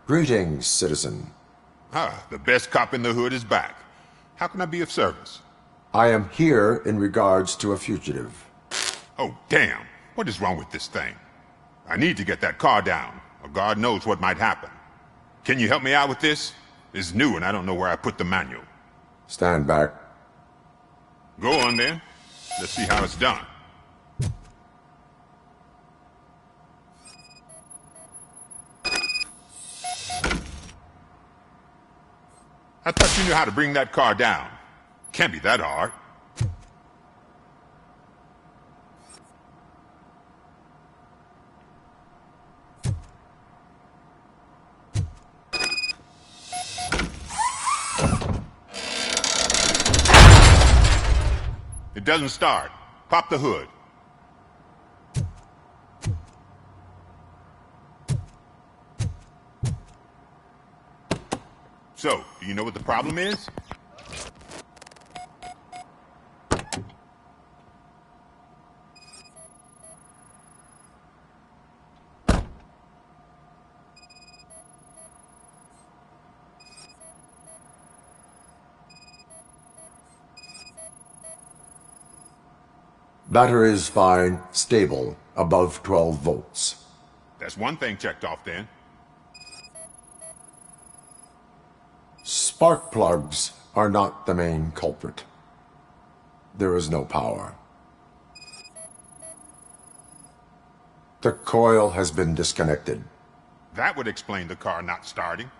Greetings, citizen. Ah, the best cop in the hood is back. How can I be of service? I am here in regards to a fugitive. Oh, damn. What is wrong with this thing? I need to get that car down, or God knows what might happen. Can you help me out with this? It's new and I don't know where I put the manual. Stand back. Go on then. Let's see how it's done. I thought you knew how to bring that car down. Can't be that hard. It doesn't start. Pop the hood. So, do you know what the problem is? Battery is fine, stable, above 12 volts. That's one thing checked off then. Spark plugs are not the main culprit. There is no power. The coil has been disconnected. That would explain the car not starting.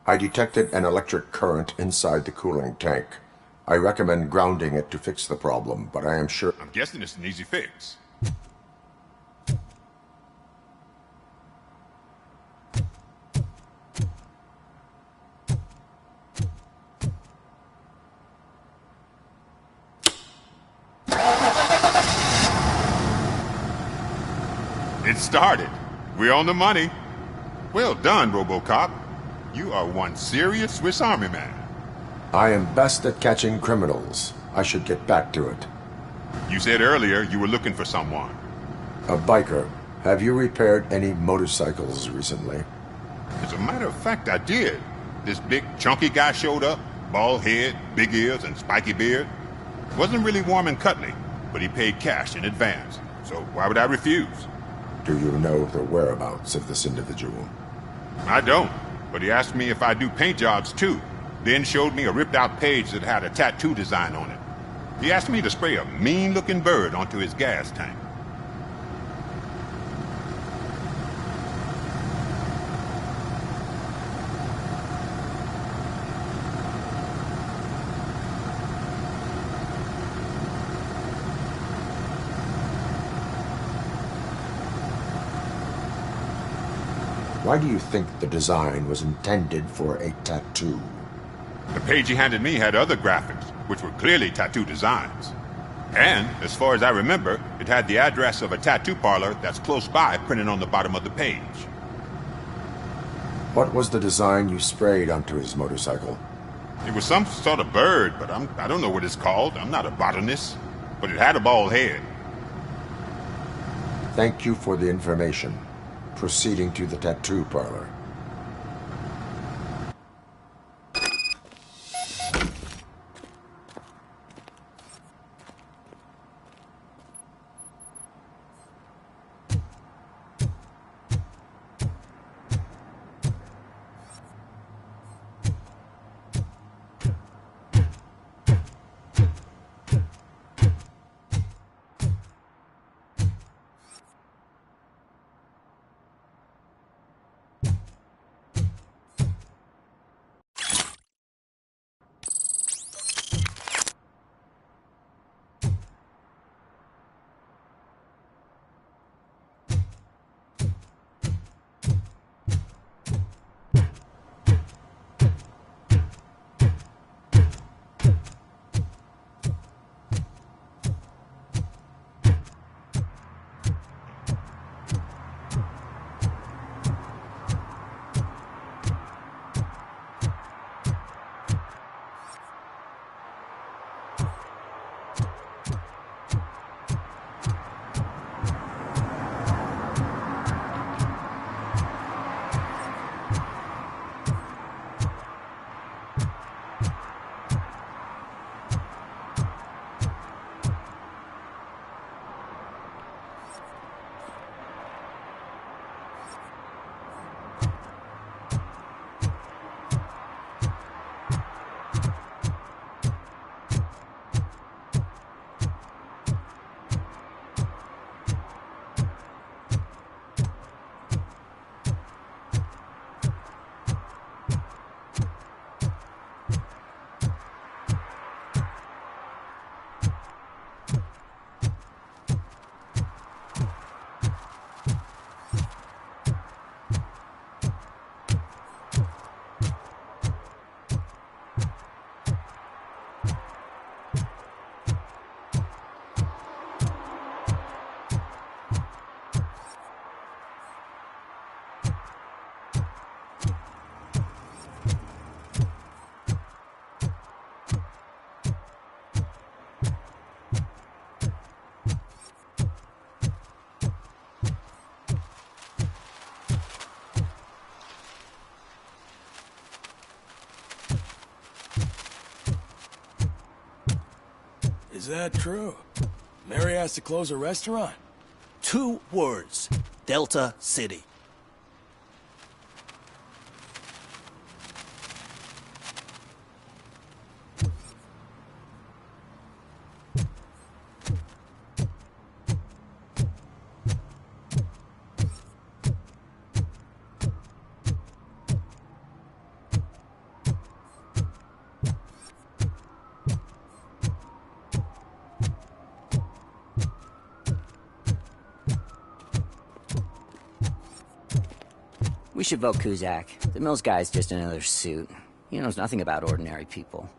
I detected an electric current inside the cooling tank. I recommend grounding it to fix the problem, but I am sure... I'm guessing it's an easy fix. It started. We're on the money. Well done, Robocop. You are one serious Swiss Army man. I am best at catching criminals. I should get back to it. You said earlier you were looking for someone. A biker. Have you repaired any motorcycles recently? As a matter of fact, I did. This big, chunky guy showed up. Bald head, big ears, and spiky beard. Wasn't really warm and cuddly, but he paid cash in advance. So why would I refuse? Do you know the whereabouts of this individual? I don't. But he asked me if I do paint jobs too, then showed me a ripped-out page that had a tattoo design on it. He asked me to spray a mean-looking bird onto his gas tank. Why do you think the design was intended for a tattoo? The page he handed me had other graphics, which were clearly tattoo designs. And, as far as I remember, it had the address of a tattoo parlor that's close by printed on the bottom of the page. What was the design you sprayed onto his motorcycle? It was some sort of bird, but I don't know what it's called. I'm not a botanist. But it had a bald head. Thank you for the information. Proceeding to the tattoo parlor. Is that true? Mary has to close a restaurant? 2 words. Delta City. We should vote Kuzak. The Mills guy's just another suit. He knows nothing about ordinary people.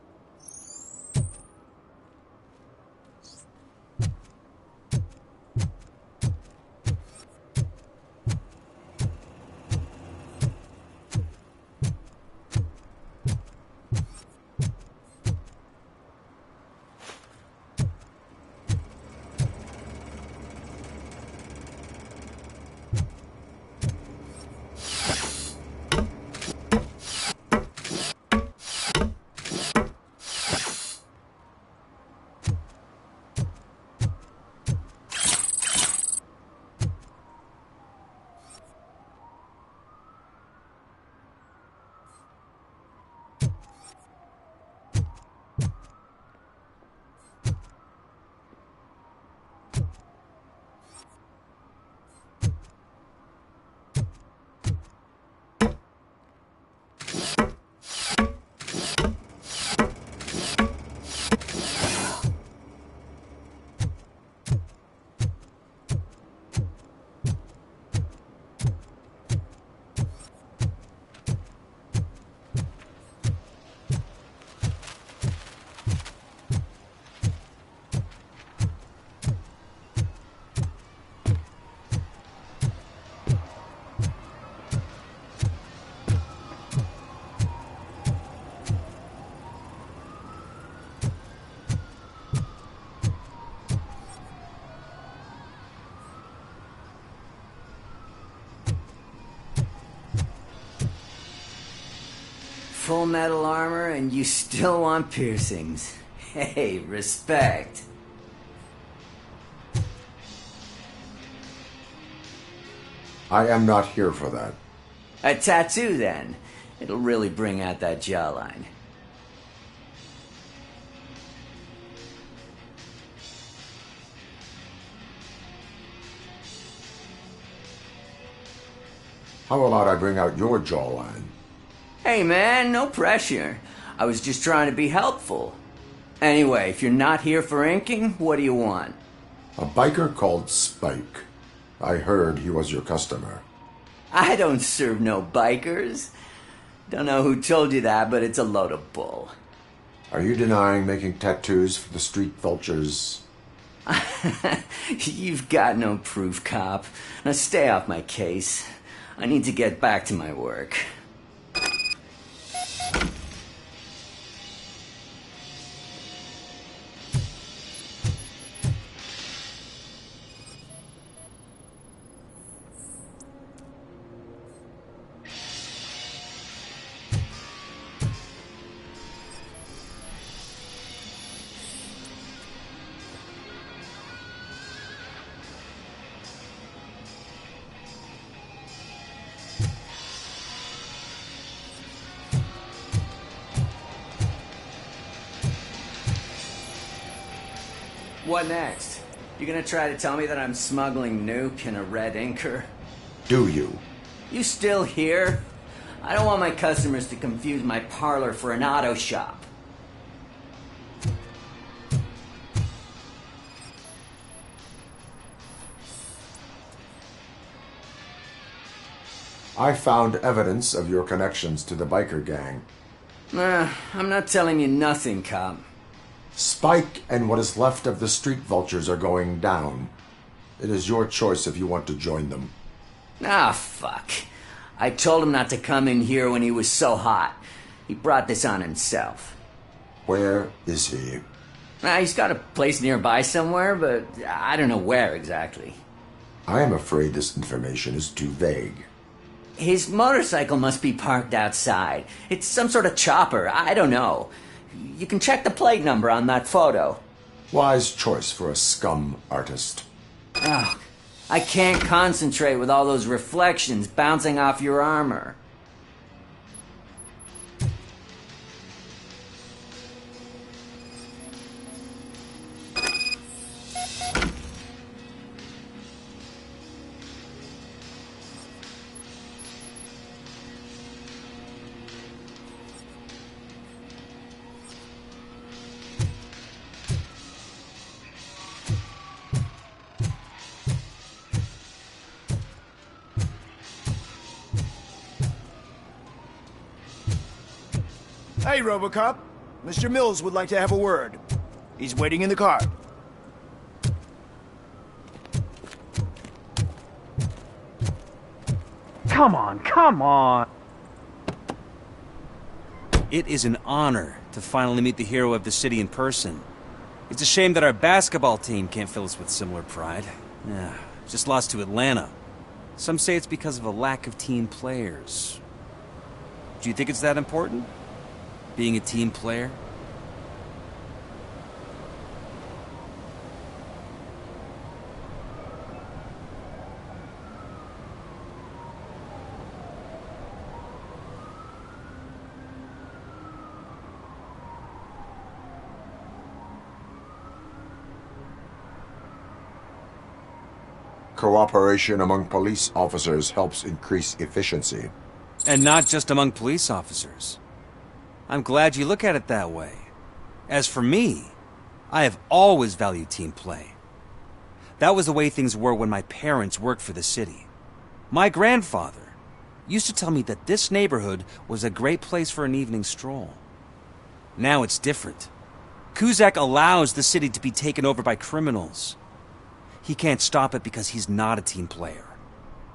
full metal armor and you still want piercings. Hey, respect. I am not here for that. A tattoo, then. It'll really bring out that jawline. How about I bring out your jawline? Hey, man, no pressure. I was just trying to be helpful. Anyway, if you're not here for inking, what do you want? A biker called Spike. I heard he was your customer. I don't serve no bikers. Don't know who told you that, but it's a load of bull. Are you denying making tattoos for the street vultures? You've got no proof, cop. Now stay off my case. I need to get back to my work. What next? You gonna try to tell me that I'm smuggling nuke in a red inker? Do you? You still here? I don't want my customers to confuse my parlor for an auto shop. I found evidence of your connections to the biker gang. I'm not telling you nothing, cop. Spike and what is left of the street vultures are going down. It is your choice if you want to join them. Ah, fuck. I told him not to come in here when he was so hot. He brought this on himself. Where is he? He's got a place nearby somewhere, but I don't know where exactly. I am afraid this information is too vague. His motorcycle must be parked outside. It's some sort of chopper. I don't know. You can check the plate number on that photo. Wise choice for a scum artist. Oh, I can't concentrate with all those reflections bouncing off your armor. Hey, Robocop. Mr. Mills would like to have a word. He's waiting in the car. Come on, come on! It is an honor to finally meet the hero of the city in person. It's a shame that our basketball team can't fill us with similar pride. Just lost to Atlanta. Some say it's because of a lack of team players. Do you think it's that important? Being a team player? Cooperation among police officers helps increase efficiency. And not just among police officers. I'm glad you look at it that way. As for me, I have always valued team play. That was the way things were when my parents worked for the city. My grandfather used to tell me that this neighborhood was a great place for an evening stroll. Now it's different. Cusack allows the city to be taken over by criminals. He can't stop it because he's not a team player.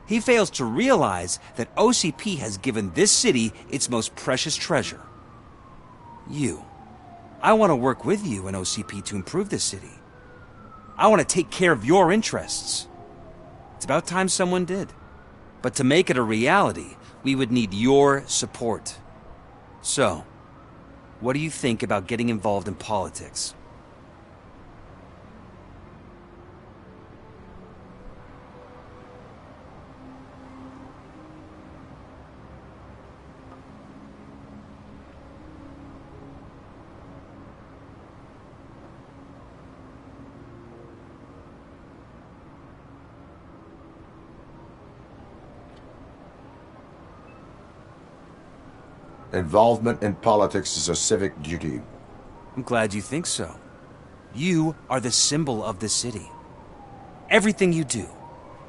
He fails to realize that OCP has given this city its most precious treasure. You. I want to work with you and OCP to improve this city. I want to take care of your interests. It's about time someone did. But to make it a reality, we would need your support. So, what do you think about getting involved in politics? Involvement in politics is a civic duty. I'm glad you think so. You are the symbol of the city. Everything you do,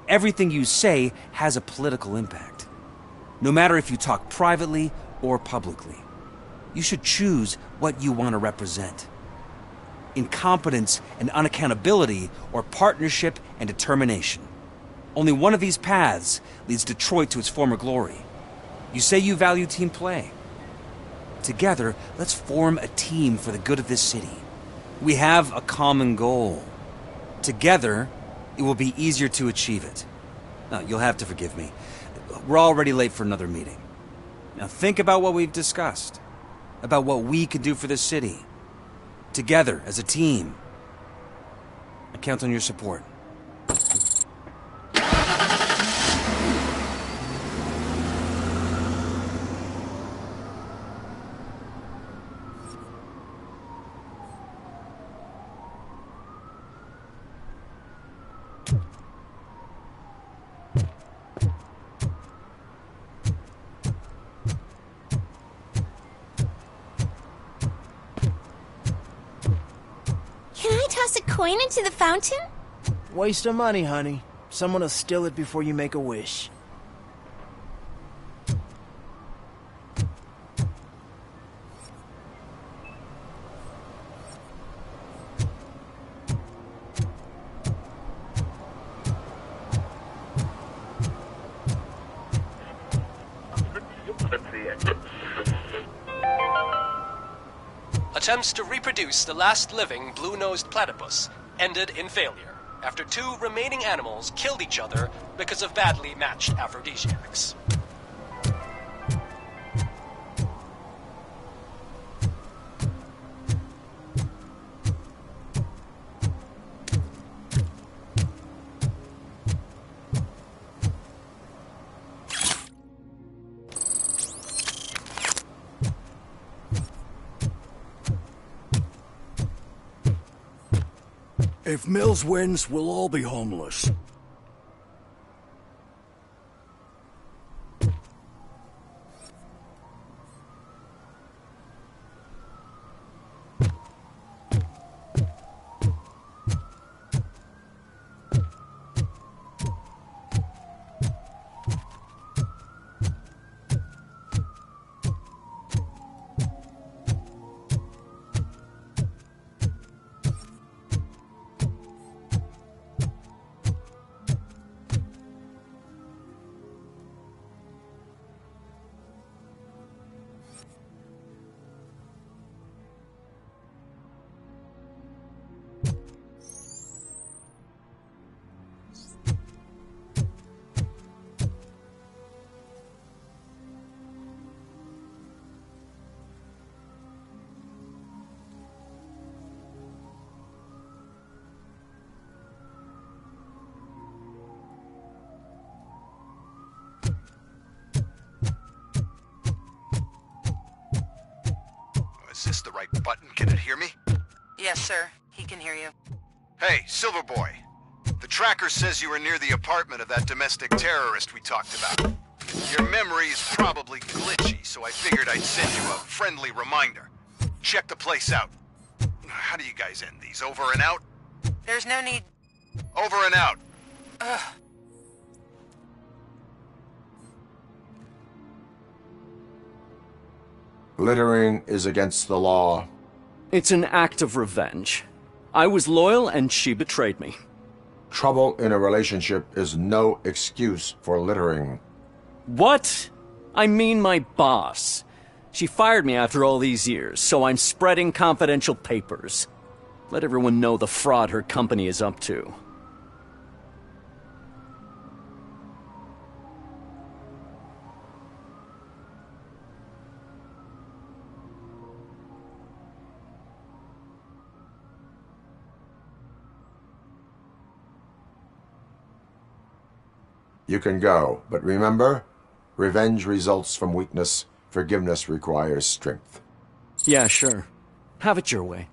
everything you say has a political impact. No matter if you talk privately or publicly, you should choose what you want to represent. Incompetence and unaccountability, or partnership and determination. Only one of these paths leads Detroit to its former glory. You say you value team play. Together, let's form a team for the good of this city. We have a common goal. Together, it will be easier to achieve it. Now, you'll have to forgive me. We're already late for another meeting. Now think about what we've discussed. About what we can do for this city. Together, as a team. I count on your support. Can I toss a coin into the fountain? Waste of money, honey. Someone will steal it before you make a wish. Attempts to reproduce the last living blue-nosed platypus ended in failure after 2 remaining animals killed each other because of badly matched aphrodisiacs. If Mills wins, we'll all be homeless. Is this the right button? Can it hear me? Yes, sir. He can hear you. Hey, Silverboy. The tracker says you were near the apartment of that domestic terrorist we talked about. Your memory is probably glitchy, so I figured I'd send you a friendly reminder. Check the place out. How do you guys end these? Over and out? There's no need... Over and out. Ugh. Littering is against the law. It's an act of revenge. I was loyal and she betrayed me. Trouble in a relationship is no excuse for littering. What? I mean my boss. She fired me after all these years, so I'm spreading confidential papers. Let everyone know the fraud her company is up to. You can go, but remember, revenge results from weakness, forgiveness requires strength. Yeah, sure. Have it your way.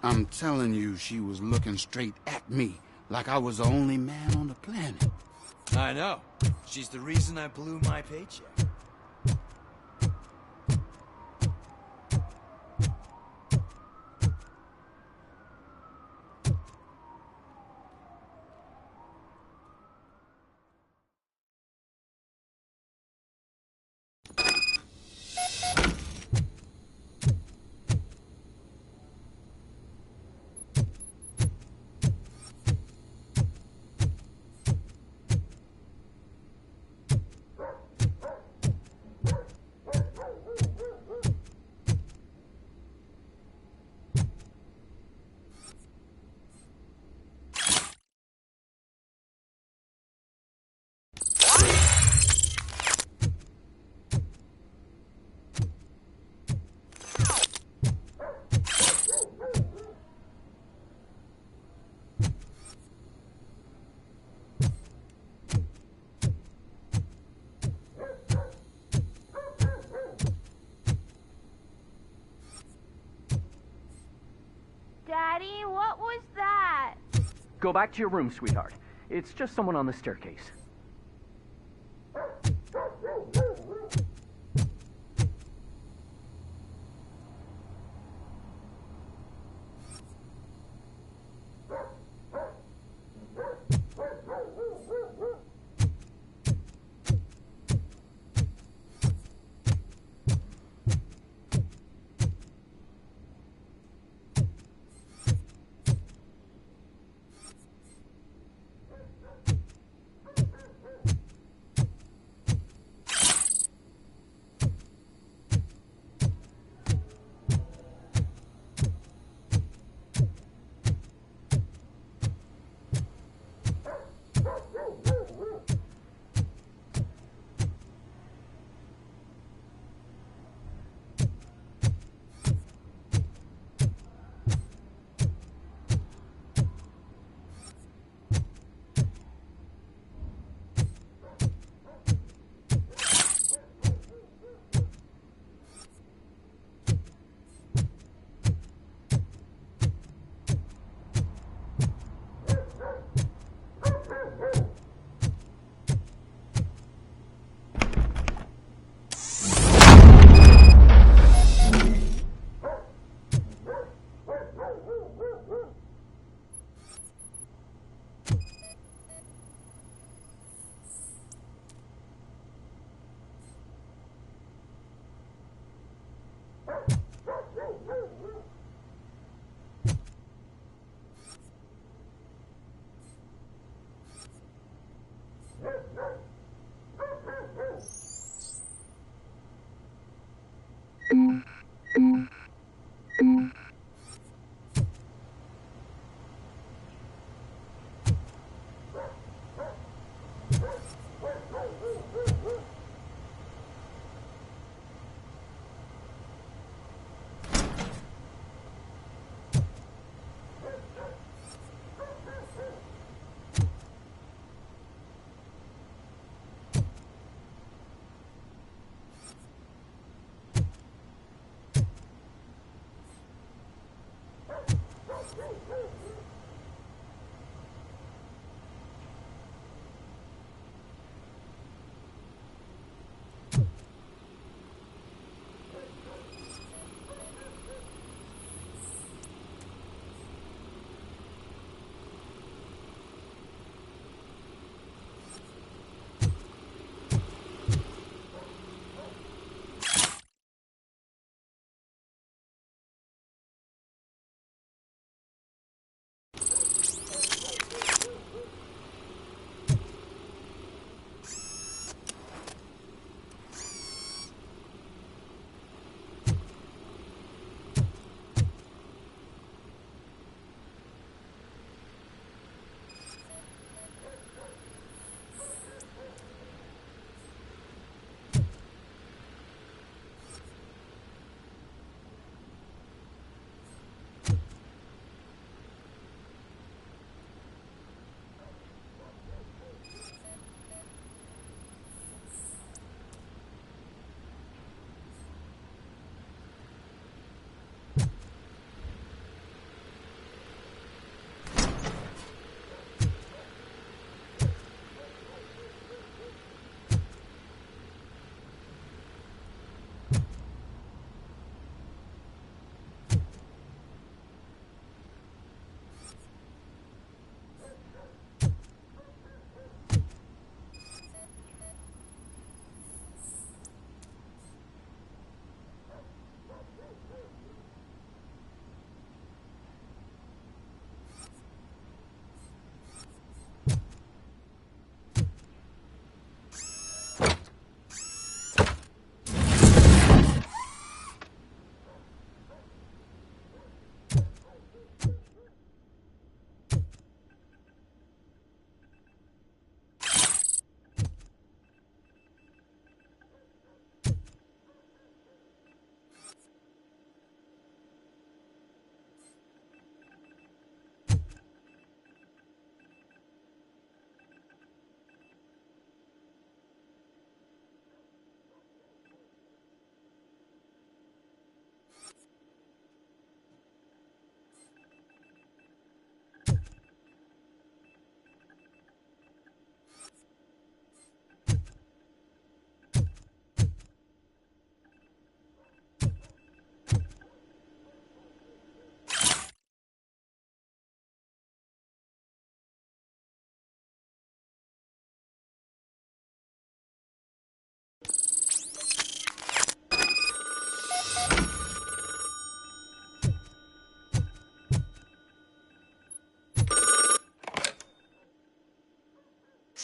I'm telling you, she was looking straight at me, like I was the only man on the planet. I know. She's the reason I blew my paycheck. Daddy, what was that? Go back to your room, sweetheart. It's just someone on the staircase.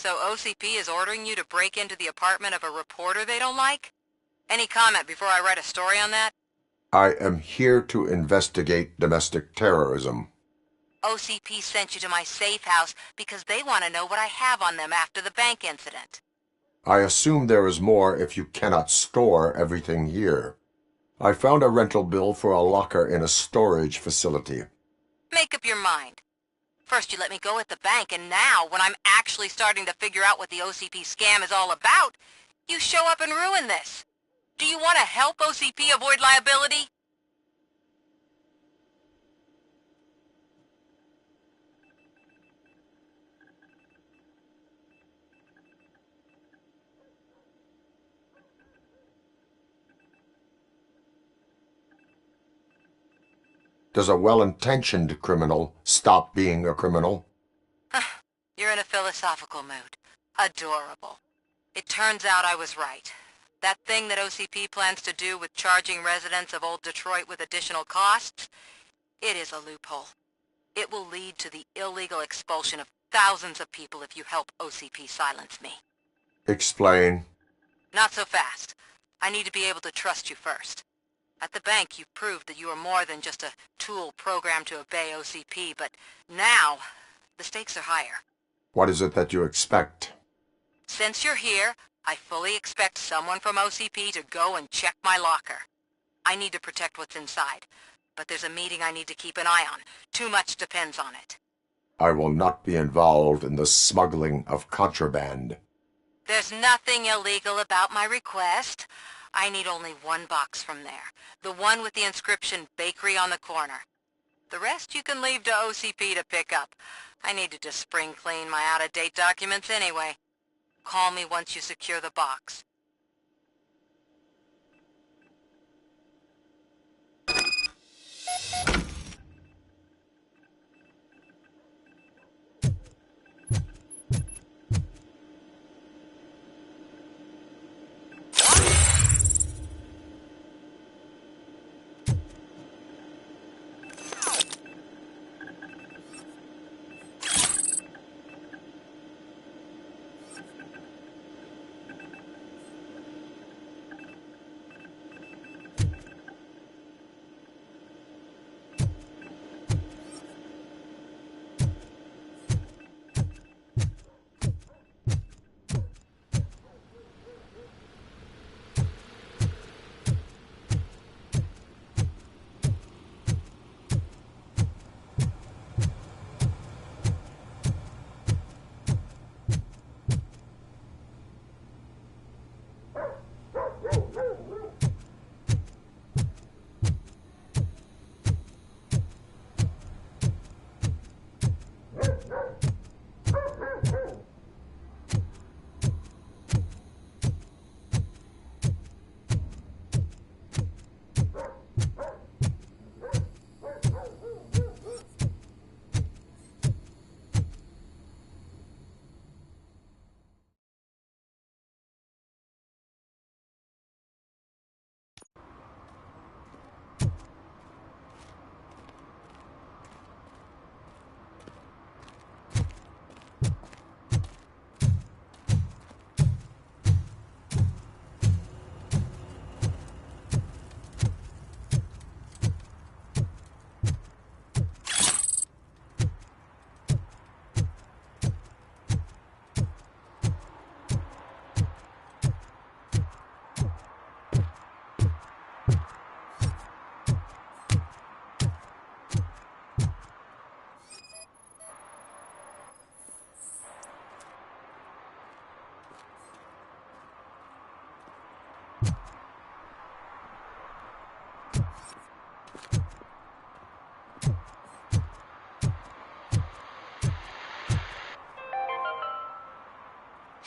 So OCP is ordering you to break into the apartment of a reporter they don't like? Any comment before I write a story on that? I am here to investigate domestic terrorism. OCP sent you to my safe house because they want to know what I have on them after the bank incident. I assume there is more if you cannot store everything here. I found a rental bill for a locker in a storage facility. Make up your mind. First you let me go at the bank, and now, when I'm actually starting to figure out what the OCP scam is all about, you show up and ruin this. Do you want to help OCP avoid liability? Does a well-intentioned criminal stop being a criminal? You're in a philosophical mood. Adorable. It turns out I was right. That thing that OCP plans to do with charging residents of Old Detroit with additional costs, it is a loophole. It will lead to the illegal expulsion of thousands of people if you help OCP silence me. Explain. Not so fast. I need to be able to trust you first. At the bank, you've proved that you are more than just a tool programmed to obey OCP, but now, the stakes are higher. What is it that you expect? Since you're here, I fully expect someone from OCP to go and check my locker. I need to protect what's inside, but there's a meeting I need to keep an eye on. Too much depends on it. I will not be involved in the smuggling of contraband. There's nothing illegal about my request. I need only one box from there. The one with the inscription Bakery on the corner. The rest you can leave to OCP to pick up. I needed to spring clean my out-of-date documents anyway. Call me once you secure the box.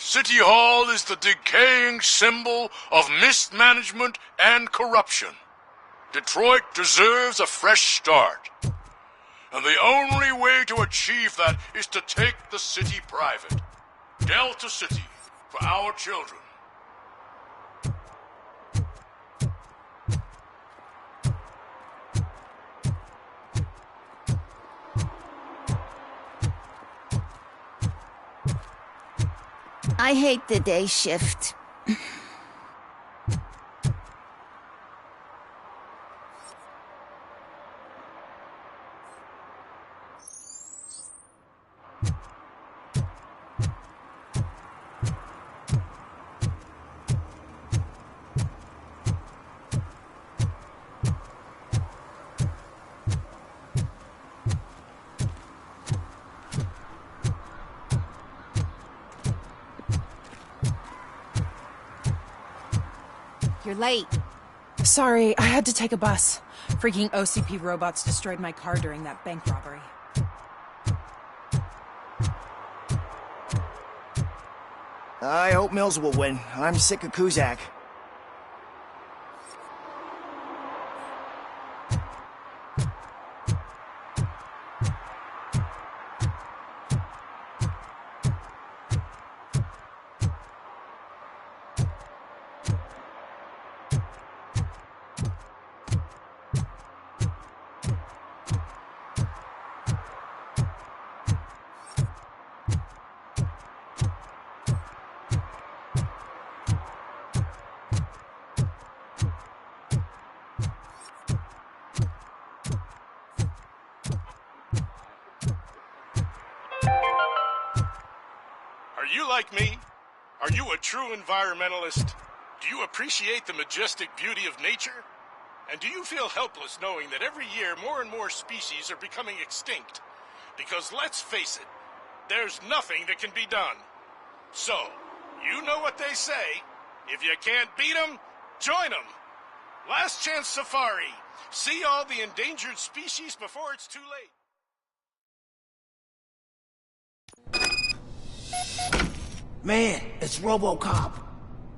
City Hall is the decaying symbol of mismanagement and corruption. Detroit deserves a fresh start. And the only way to achieve that is to take the city private. Delta City, for our children. I hate the day shift. You're late. Sorry, I had to take a bus. Freaking OCP robots destroyed my car during that bank robbery. I hope Mills will win. I'm sick of Kuzak. Are you like me? Are you a true environmentalist? Do you appreciate the majestic beauty of nature? And do you feel helpless knowing that every year more and more species are becoming extinct? Because let's face it, there's nothing that can be done. So, you know what they say. If you can't beat 'em, join 'em. Last Chance Safari. See all the endangered species before it's too late. Man, it's Robocop.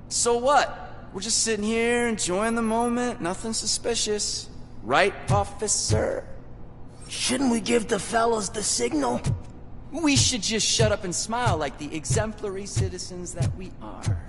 So what? We're just sitting here enjoying the moment, nothing suspicious. Right, officer? Shouldn't we give the fellas the signal? We should just shut up and smile like the exemplary citizens that we are.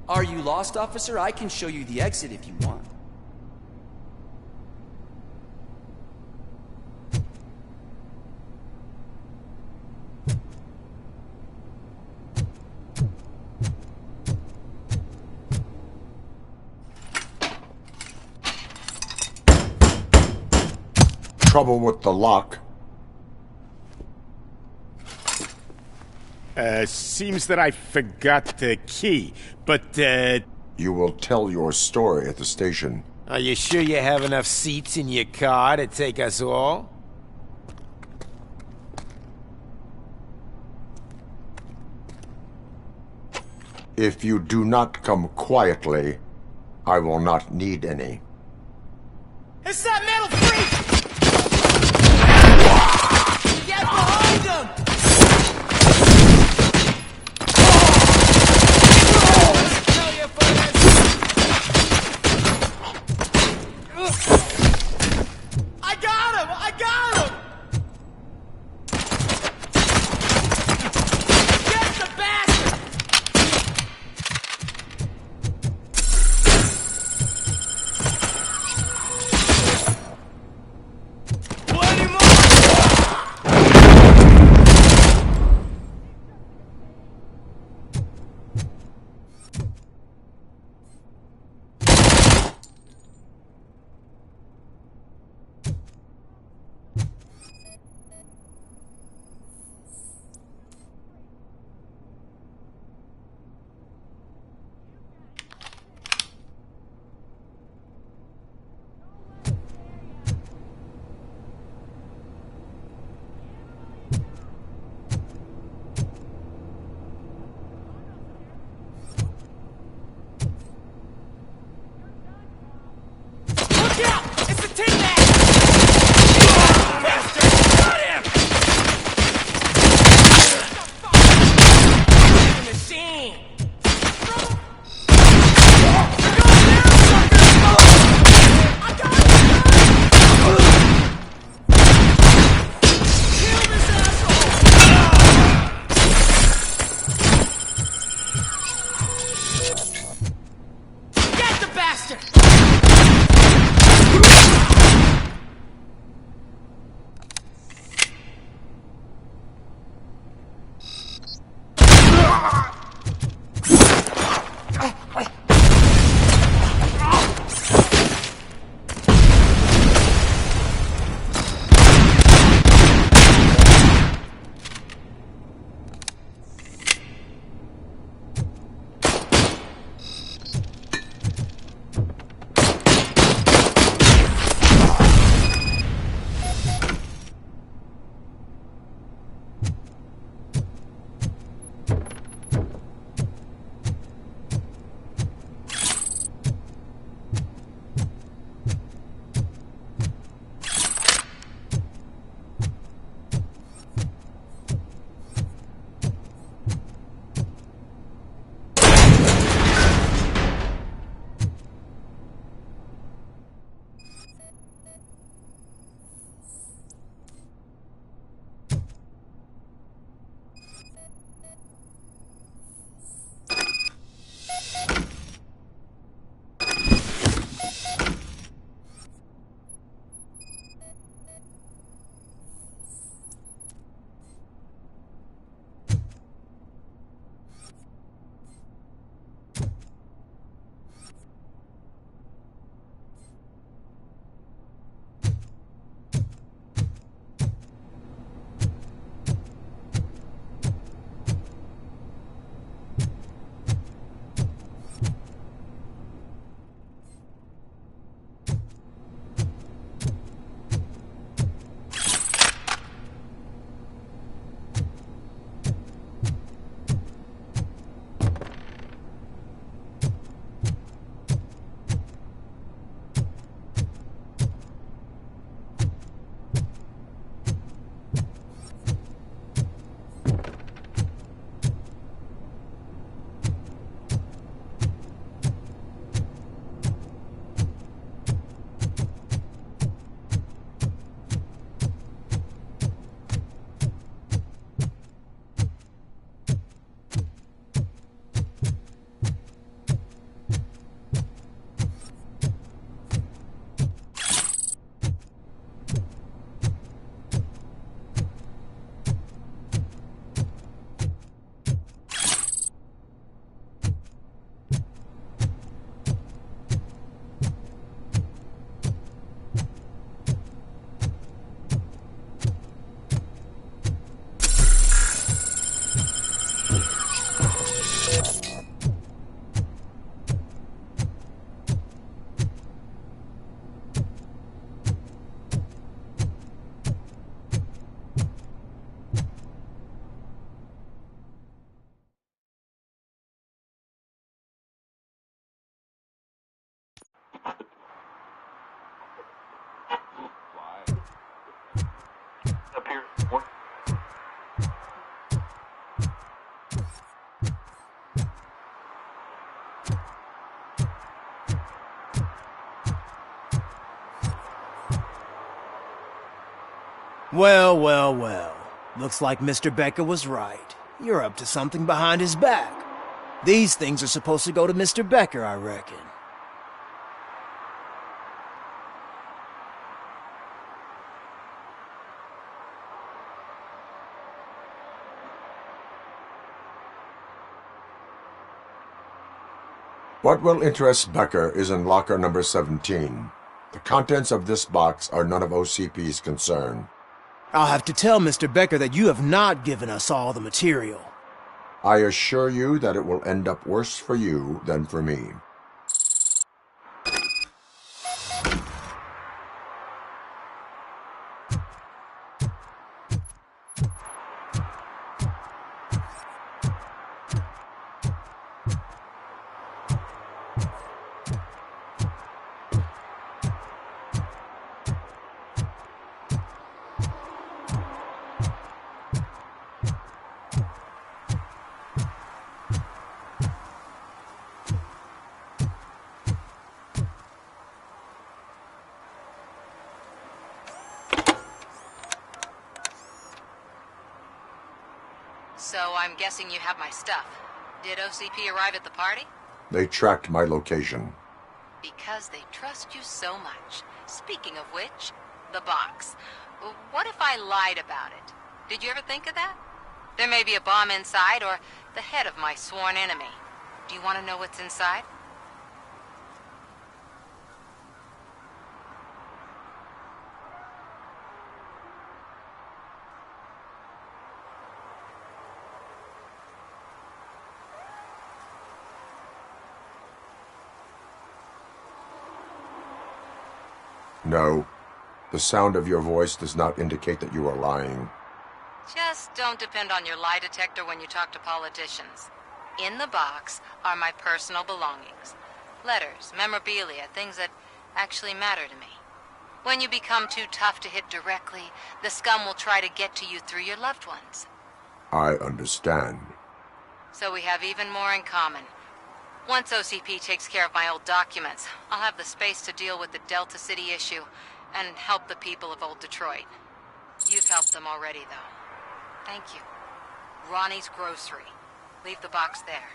Are you lost, officer? I can show you the exit if you want. Trouble with the lock. Seems that I forgot the key, but, You will tell your story at the station. Are you sure you have enough seats in your car to take us all? If you do not come quietly, I will not need any. It's that metal freak! Get behind him! Well, well, well. Looks like Mr. Becker was right. You're up to something behind his back. These things are supposed to go to Mr. Becker, I reckon. What will interest Becker is in locker number 17. The contents of this box are none of OCP's concern. I'll have to tell Mr. Becker that you have not given us all the material. I assure you that it will end up worse for you than for me. So I'm guessing you have my stuff. Did OCP arrive at the party? They tracked my location. Because they trust you so much. Speaking of which, the box. What if I lied about it? Did you ever think of that? There may be a bomb inside, or the head of my sworn enemy. Do you want to know what's inside? No. The sound of your voice does not indicate that you are lying. Just don't depend on your lie detector when you talk to politicians. In the box are my personal belongings. Letters, memorabilia, things that actually matter to me. When you become too tough to hit directly, the scum will try to get to you through your loved ones. I understand. So we have even more in common. Once OCP takes care of my old documents, I'll have the space to deal with the Delta City issue and help the people of Old Detroit. You've helped them already, though. Thank you. Ronnie's Grocery. Leave the box there.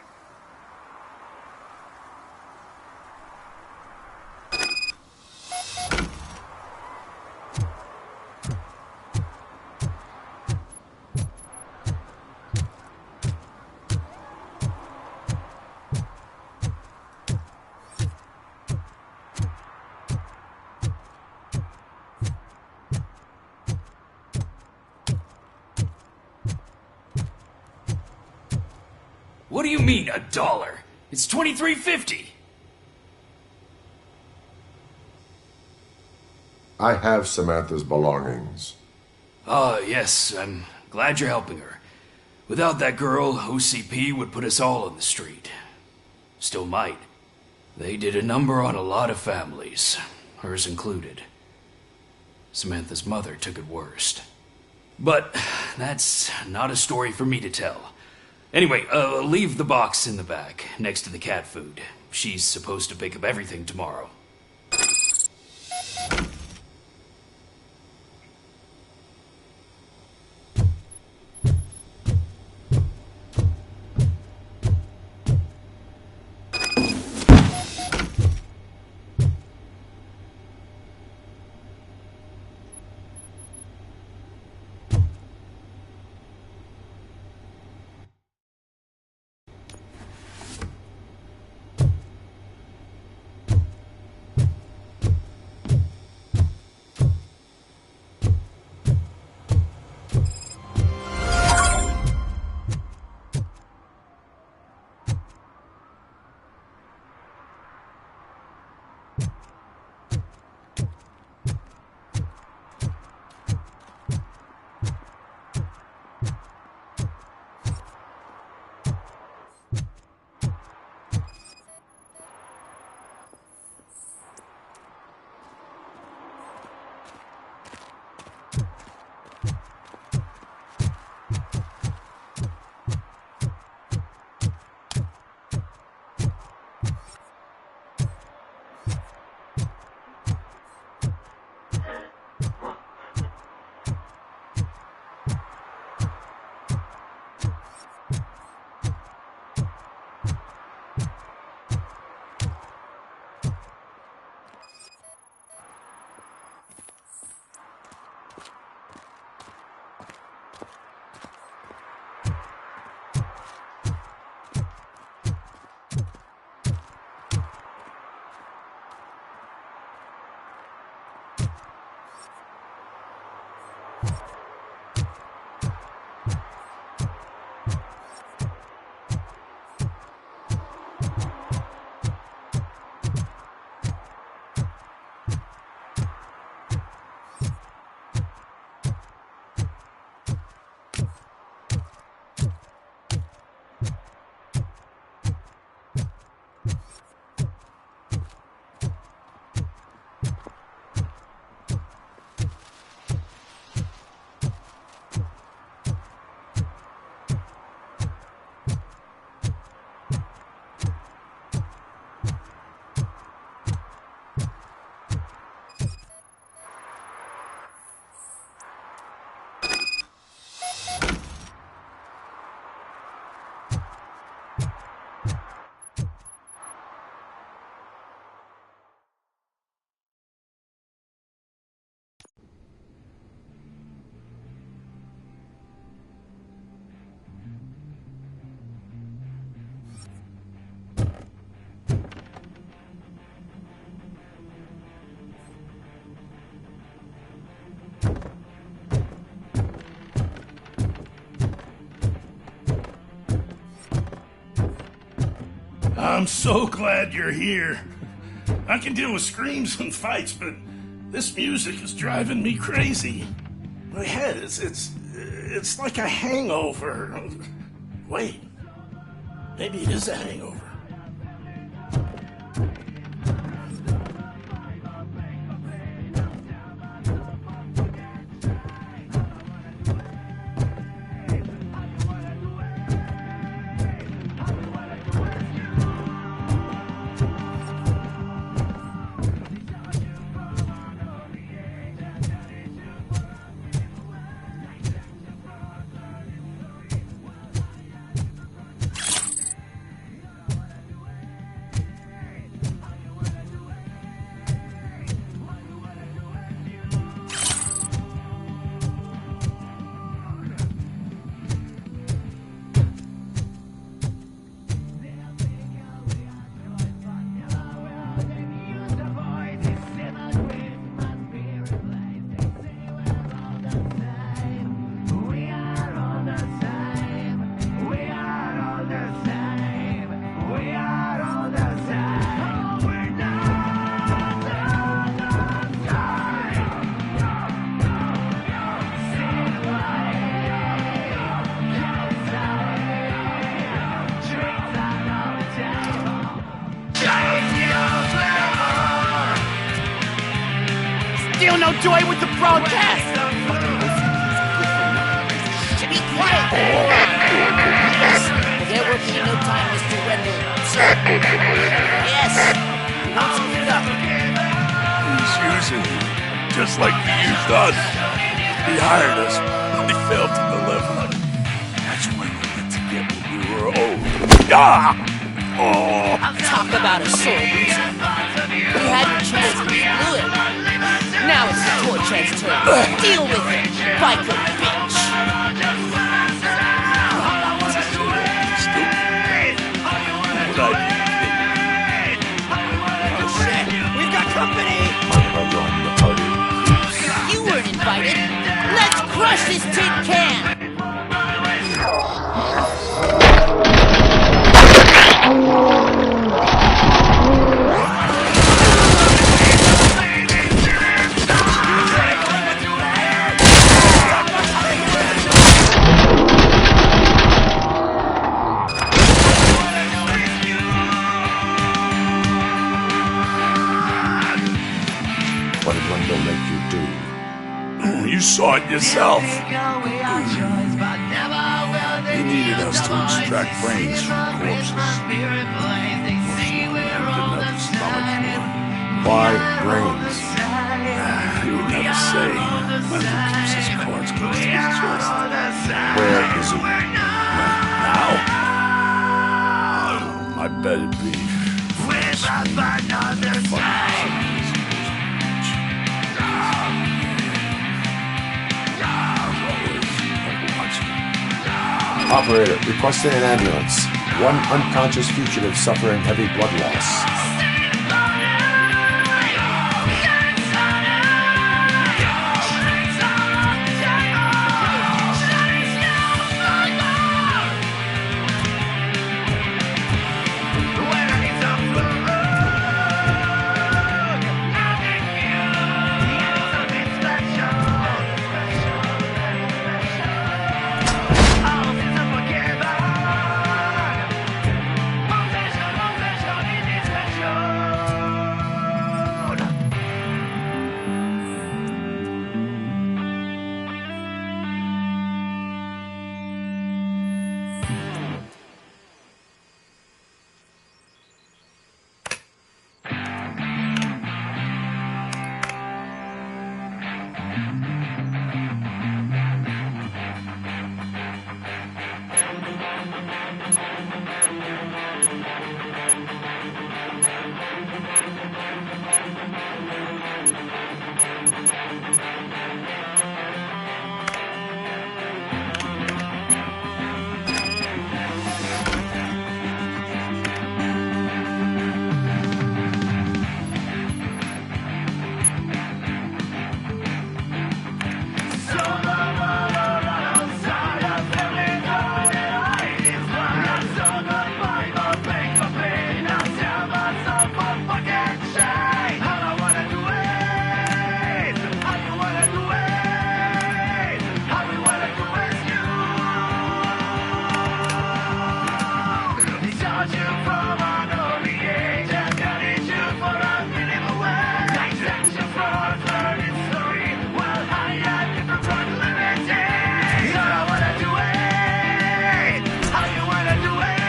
What do you mean, $1? It's $23.50. I have Samantha's belongings. Ah, yes, I'm glad you're helping her. Without that girl, OCP would put us all on the street. Still might. They did a number on a lot of families, hers included. Samantha's mother took it worst. But that's not a story for me to tell. Anyway, leave the box in the back, next to the cat food. She's supposed to pick up everything tomorrow. I'm so glad you're here. I can deal with screams and fights, but this music is driving me crazy. My head it's like a hangover. Wait, maybe it is a hangover. Still no joy with the broadcast! Be quiet! Yes, there will be no time, Mr. Wendell. Sir. Yes, we won't screw it up. He's using you, just like he used us. He hired us, but he failed to deliver. That's when we get to get what we were owed. Ah! Oh! Talk about a sore loser. We had a chance and we blew it. Now it's the toy chance turn. Deal with it, biker bitch. Shit, we've got company. You weren't invited. Let's crush this tin can. What did Wendell make you do? You saw it yourself. He needed us to extract brains from corpses. Didn't have the stomach for it. Why brains? He would never say. Wendell keeps his cards close to his chest. Where is he? Now? I bet it'd be. Operator, requesting an ambulance. One unconscious fugitive suffering heavy blood loss.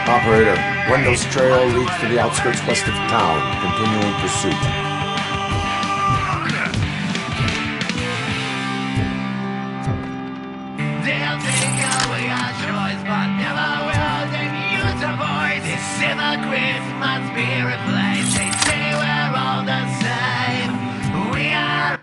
Operator, Wendell's trail leads to the outskirts west of town. Continuing pursuit. They'll take away our choice, but never will they use a voice. This hypocrite must be replaced. They say we're all the same. We are.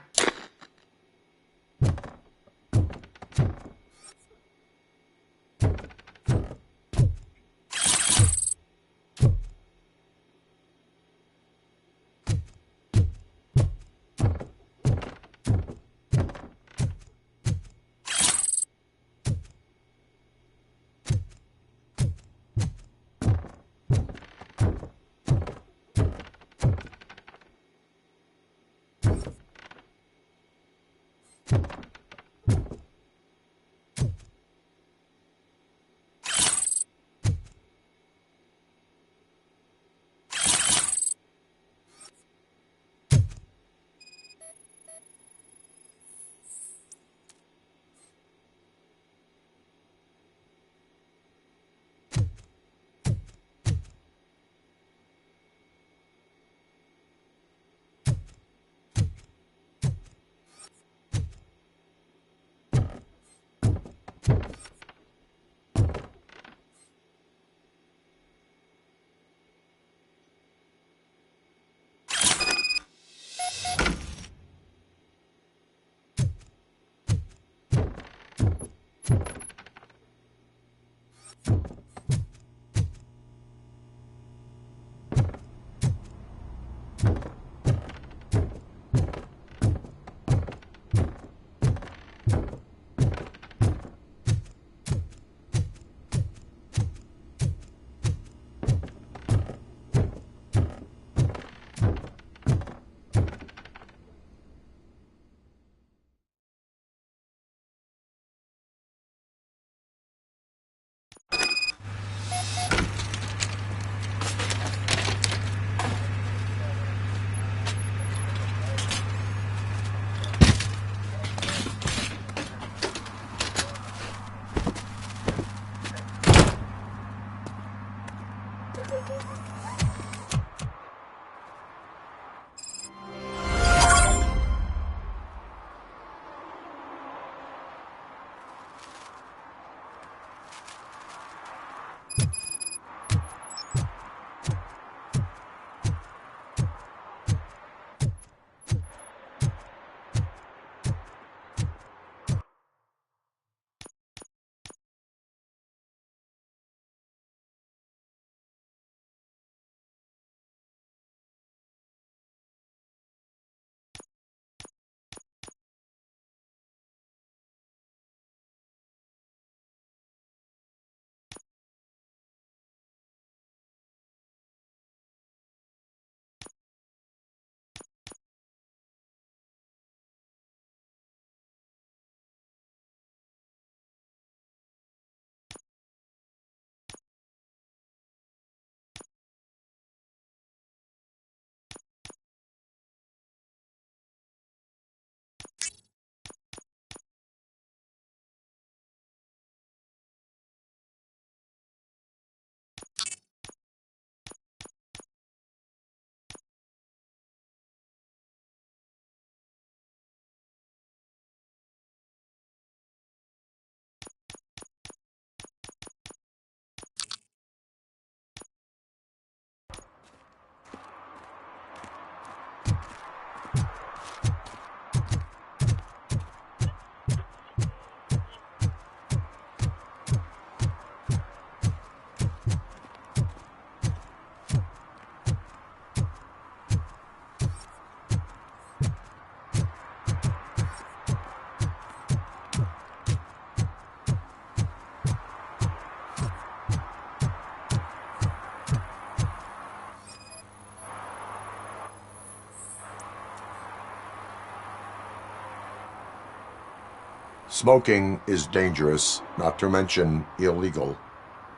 Smoking is dangerous, not to mention illegal.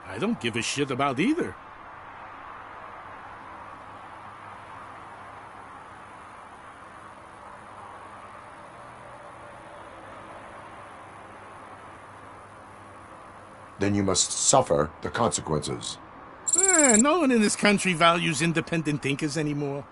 I don't give a shit about either. Then you must suffer the consequences. Yeah, no one in this country values independent thinkers anymore.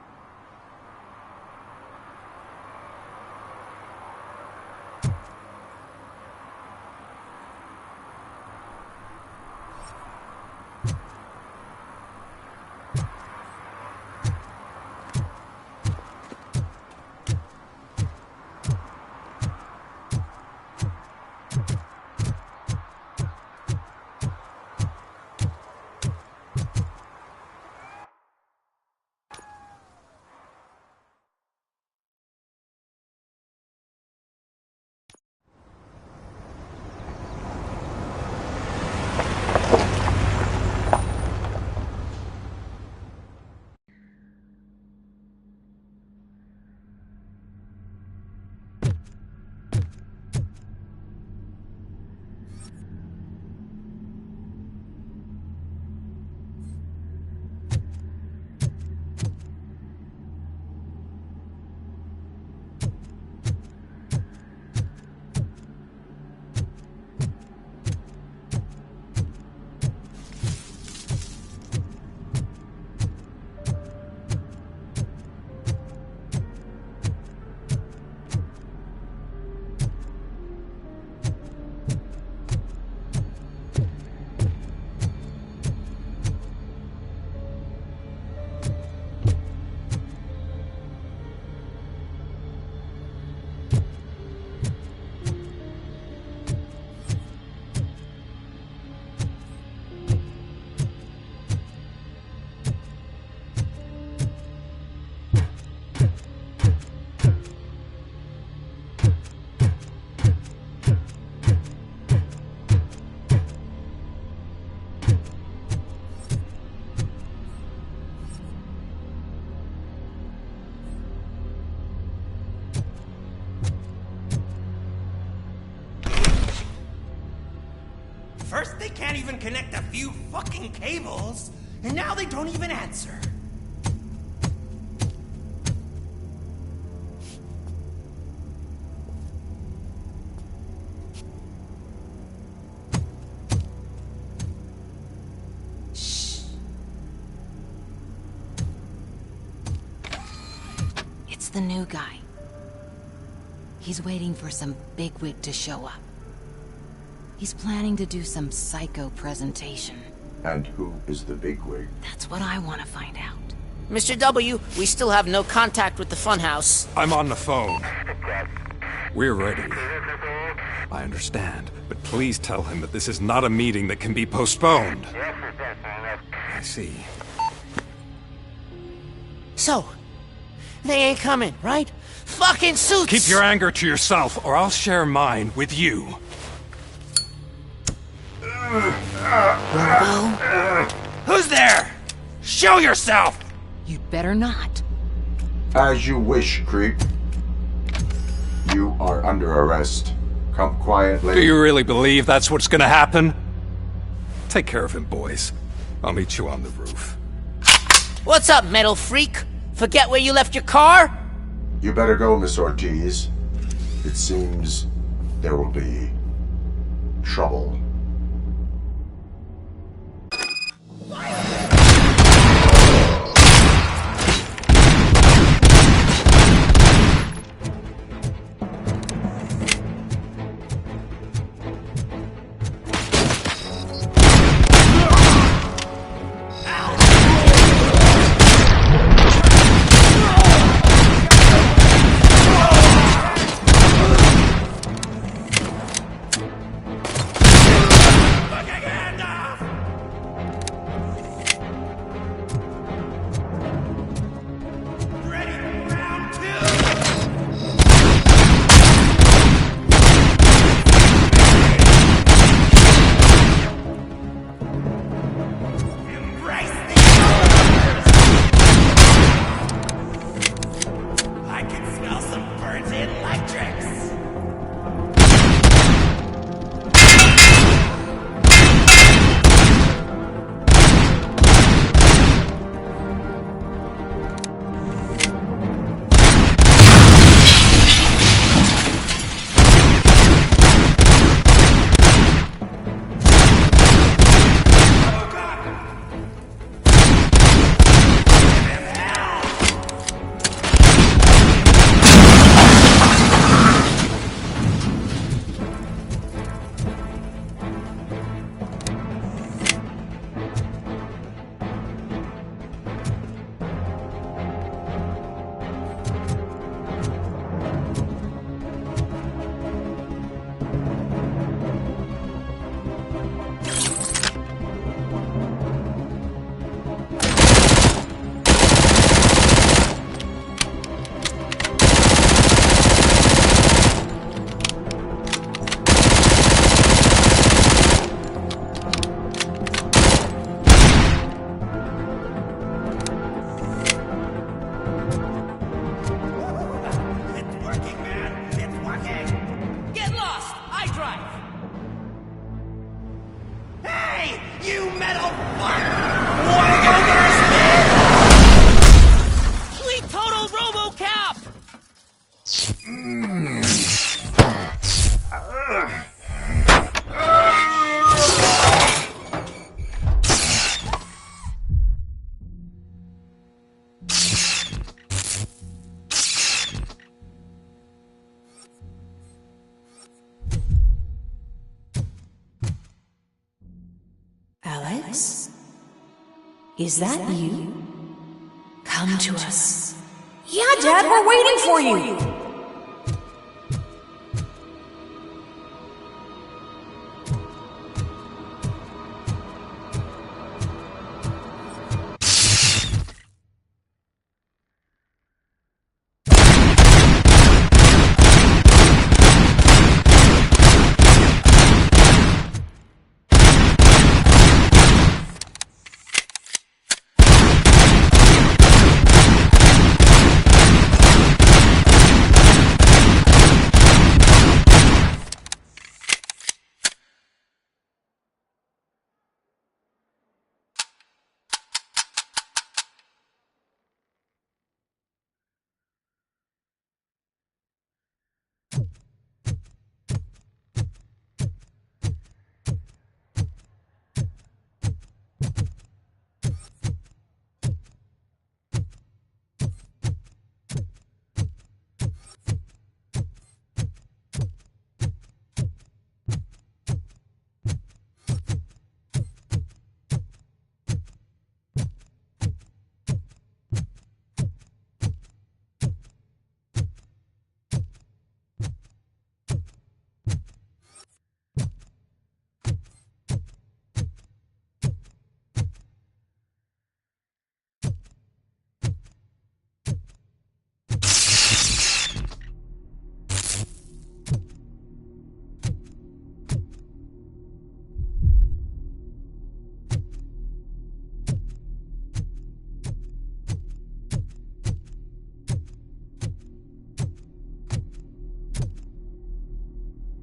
First, they can't even connect a few fucking cables, and now they don't even answer. Shh. It's the new guy. He's waiting for some bigwig to show up. He's planning to do some psycho presentation. And who is the bigwig? That's what I want to find out. Mr. W, we still have no contact with the funhouse. I'm on the phone. We're ready. I understand, but please tell him that this is not a meeting that can be postponed. I see. So, they ain't coming, right? Fucking suits! Keep your anger to yourself, or I'll share mine with you. Robo? Who's there? Show yourself! You'd better not. As you wish, creep. You are under arrest. Come quietly. Do you really believe that's what's gonna happen? Take care of him, boys. I'll meet you on the roof. What's up, metal freak? Forget where you left your car? You better go, Miss Ortiz. It seems there will be trouble. Complete total Robocop! Alex? Is that you? Come to us. Yeah, Dad, we're waiting for you!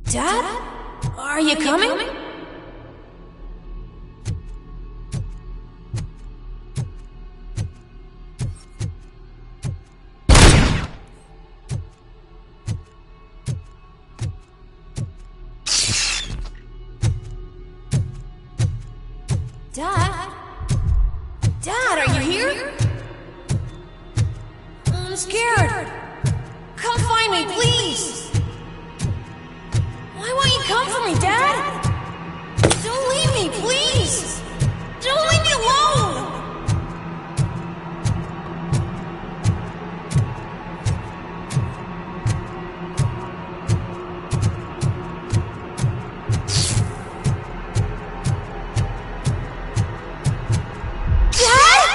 Dad? Are you coming? Dad? Dad, are you here? I'm scared. Come find me, please. Why won't you come for me, Dad? Don't leave me, please! Don't leave me alone! Dad?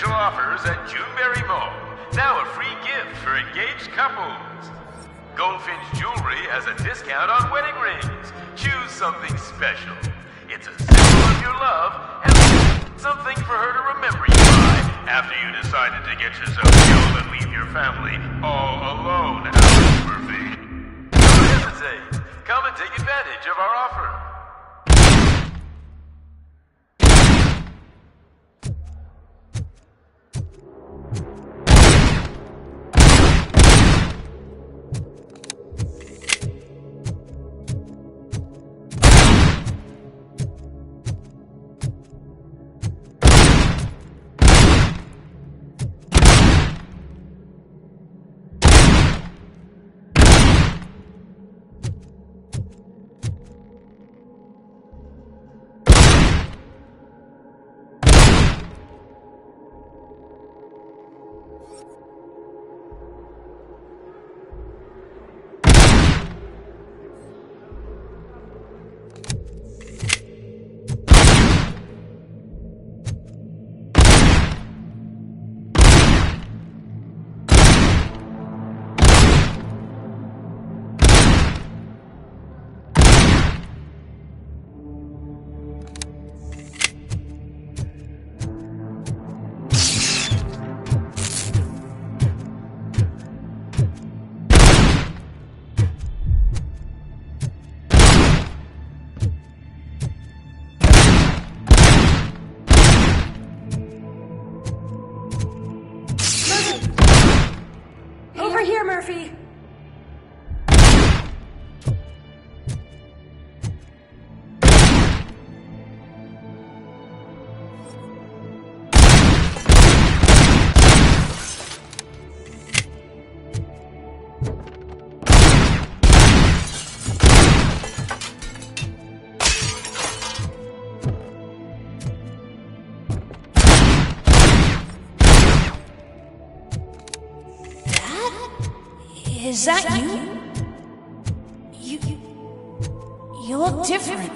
special offers at Juneberry Mall. Now a free gift for engaged couples. Goldfinch Jewelry has a discount on wedding rings. Choose something special. It's a symbol of your love and something for her to remember you by after you decided to get yourself killed and leave your family all alone, Alice Murphy. Don't hesitate. Come and take advantage of our offer. Murphy! Is that you? You look different.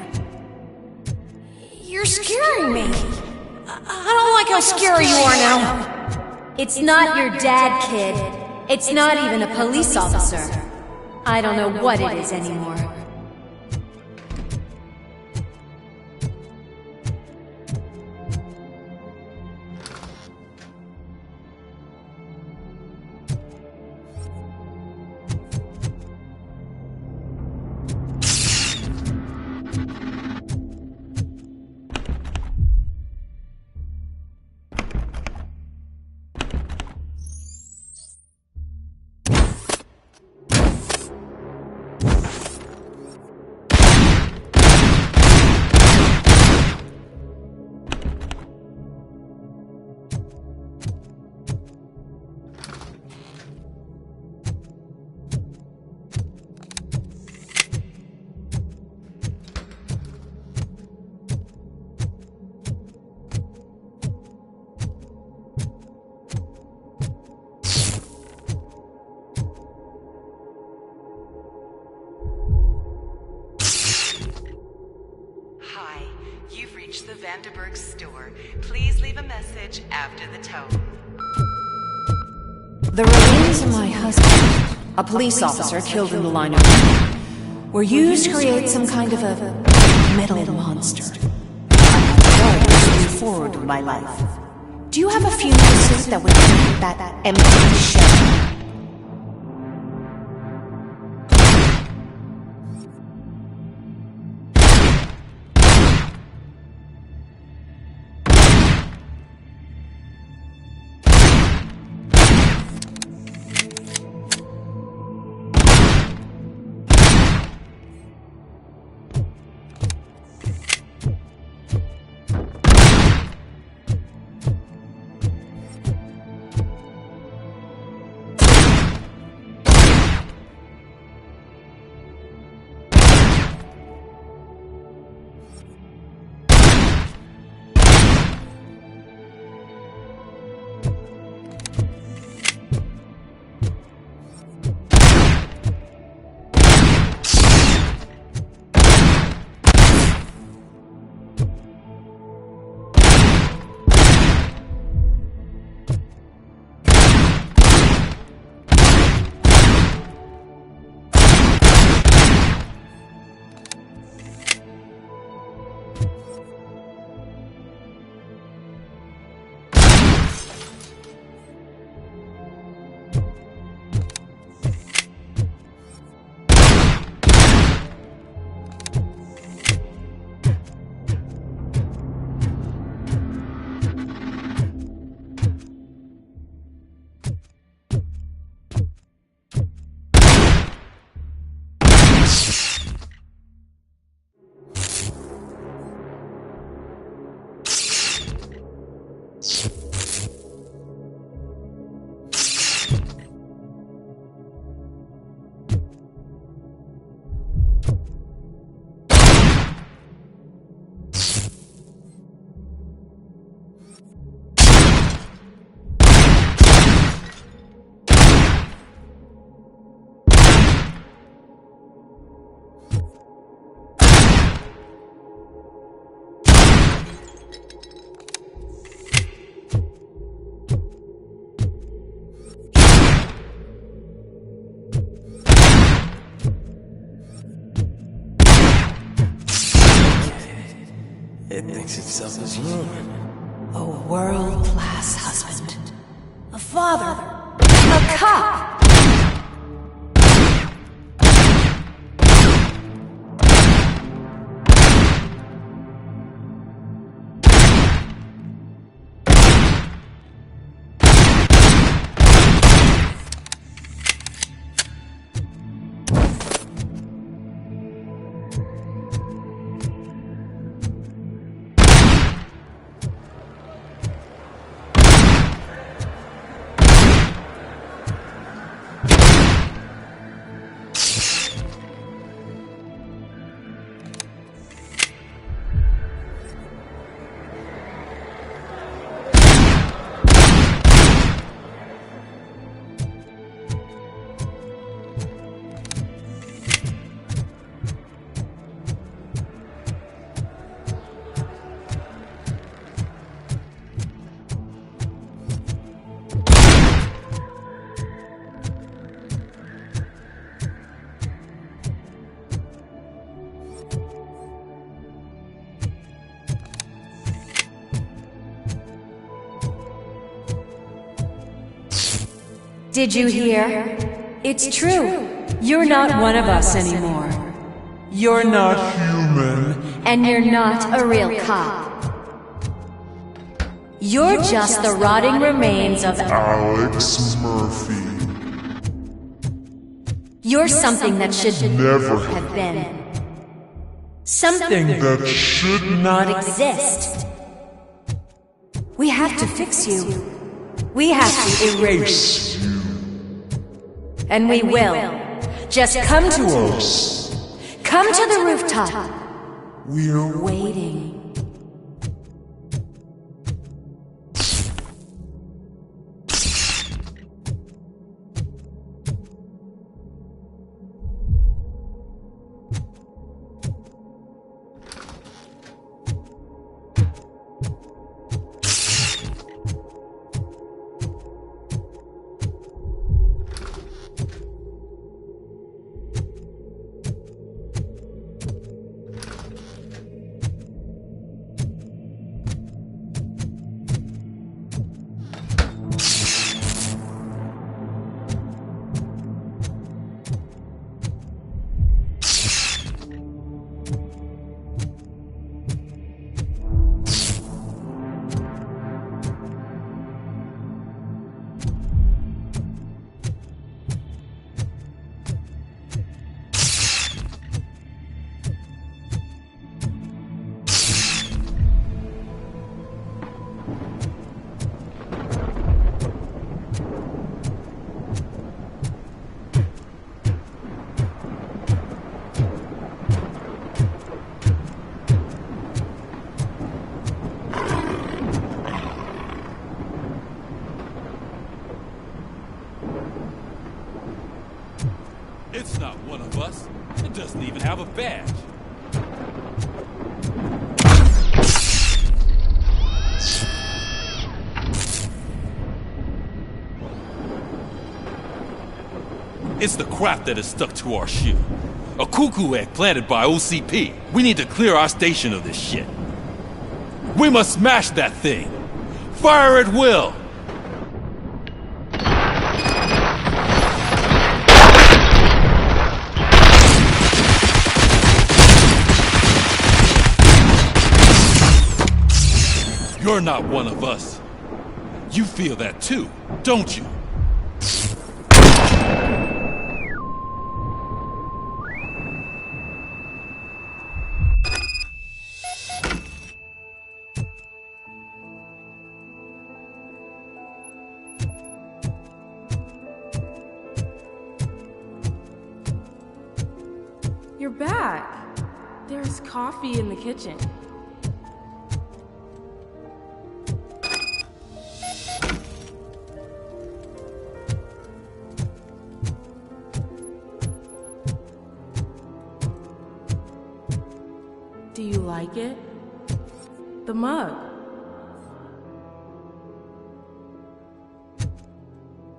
You're scaring me. I don't like how scary you are now. It's not your dad, kid. It's not even a police officer. I don't know what it is anymore. The Vanderburg store. Please leave a message after the tone. The remains of my husband, a police officer killed in the line of duty, were used to create some kind of a metal monster. I was to move forward with my life. Do you have a funeral suit that would fit that empty shell? It thinks itself as human. A world-class husband. A father. A cop. Did you hear? It's true. You're not one of us anymore. You're not human. And you're not a real cop. You're just the rotting remains of Alex Murphy. You're something that should never have been. Something that should not exist. We have to fix you. We have to erase you. And we will. Just come to us. Come to the rooftop. We're waiting. It's not one of us. It doesn't even have a badge. It's the crap that is stuck to our shoe. A cuckoo egg planted by OCP. We need to clear our station of this shit. We must smash that thing. Fire at will. You're not one of us. You feel that too, don't you? You're back. There's coffee in the kitchen. Do you like it? The mug.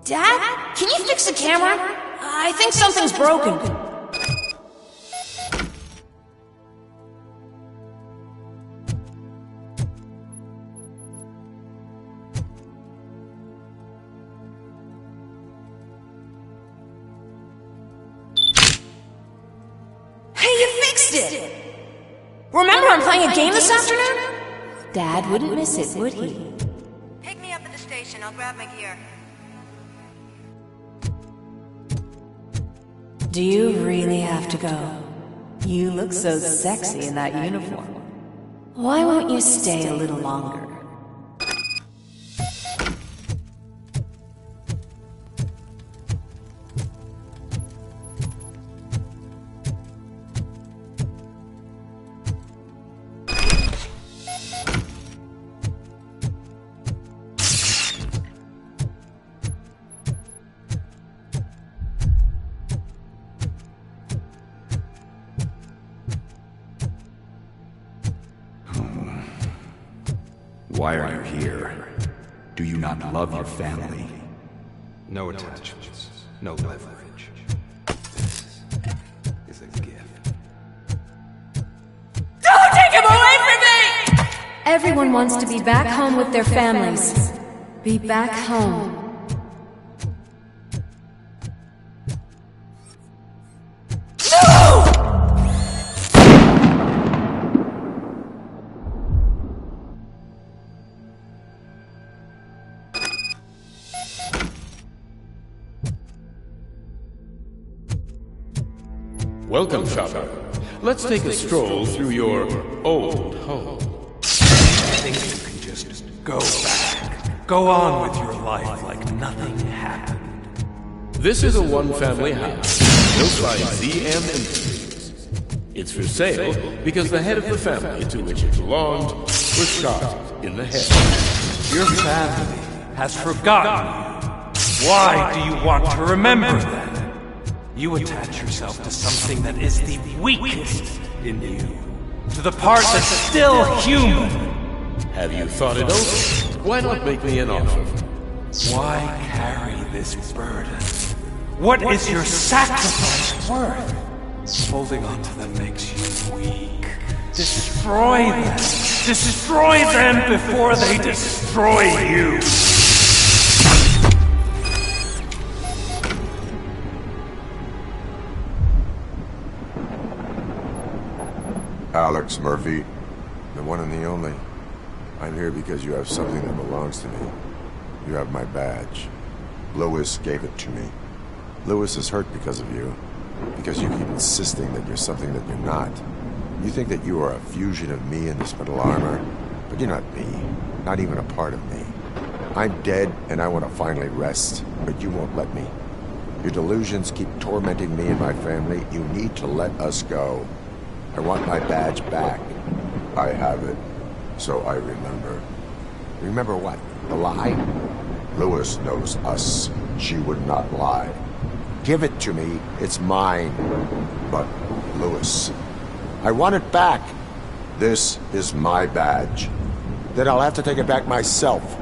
Dad? Can you fix the camera? I think something's broken. Hey, you fixed it! Remember I'm playing a game this afternoon? Dad wouldn't miss it, would he? Pick me up at the station. I'll grab my gear. Do you really have to go? You look so sexy in that uniform. Why won't you stay a little longer? Why are you here? Do you not love your family? No attachments, no leverage. This is a gift. Don't take him away from me! Everyone wants to be back home with their families. Be back home. Welcome, shopper. Let's take a stroll through your old home. I think you can just go back. Go on with your life like nothing happened. This is a one-family house built by ZM Industries. It's for sale because the head of the family to which it belonged was shot in the head. Your family has forgotten you. Why do you want to remember them? You attach yourself to something that is the weakest in you. To the part that's still human. Have you thought it over? Why not make me an offer? Why carry this burden? What is your sacrifice worth? Holding on to them makes you weak. Destroy them. Destroy them before they destroy you. Alex Murphy, the one and the only. I'm here because you have something that belongs to me. You have my badge. Lewis gave it to me. Lewis is hurt because of you. Because you keep insisting that you're something that you're not. You think that you are a fusion of me in this metal armor, but you're not me. Not even a part of me. I'm dead and I want to finally rest, but you won't let me. Your delusions keep tormenting me and my family. You need to let us go. I want my badge back. I have it, so I remember. Remember what? The lie? Lewis knows us. She would not lie. Give it to me. It's mine. But, Lewis, I want it back. This is my badge. Then I'll have to take it back myself.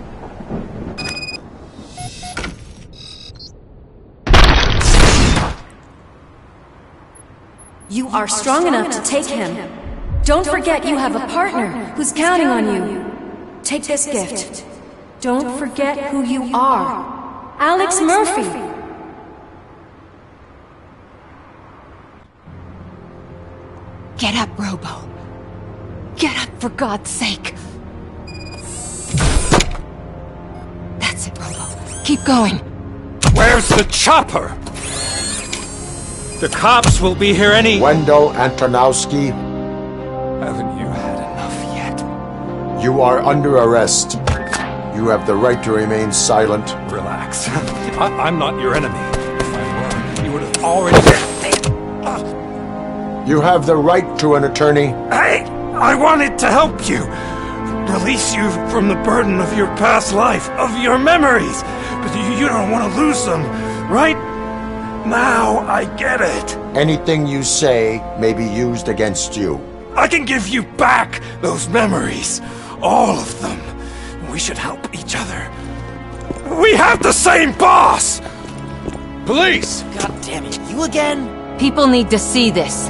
You are strong enough to take him. Don't forget you have a partner who's counting on you. Take this gift. Don't forget who you are. Alex Murphy. Get up, Robo. Get up, for God's sake. That's it, Robo. Keep going. Where's the chopper? The cops will be here any— Wendell Antonowski. Haven't you had enough yet? You are under arrest. You have the right to remain silent. Relax. I'm not your enemy. If I were, you would have already— You have the right to an attorney. I wanted to help you. Release you from the burden of your past life, of your memories. But you don't want to lose them, right? Now I get it. Anything you say may be used against you. I can give you back those memories. All of them. We should help each other. We have the same boss! Police! God damn it, you again? People need to see this.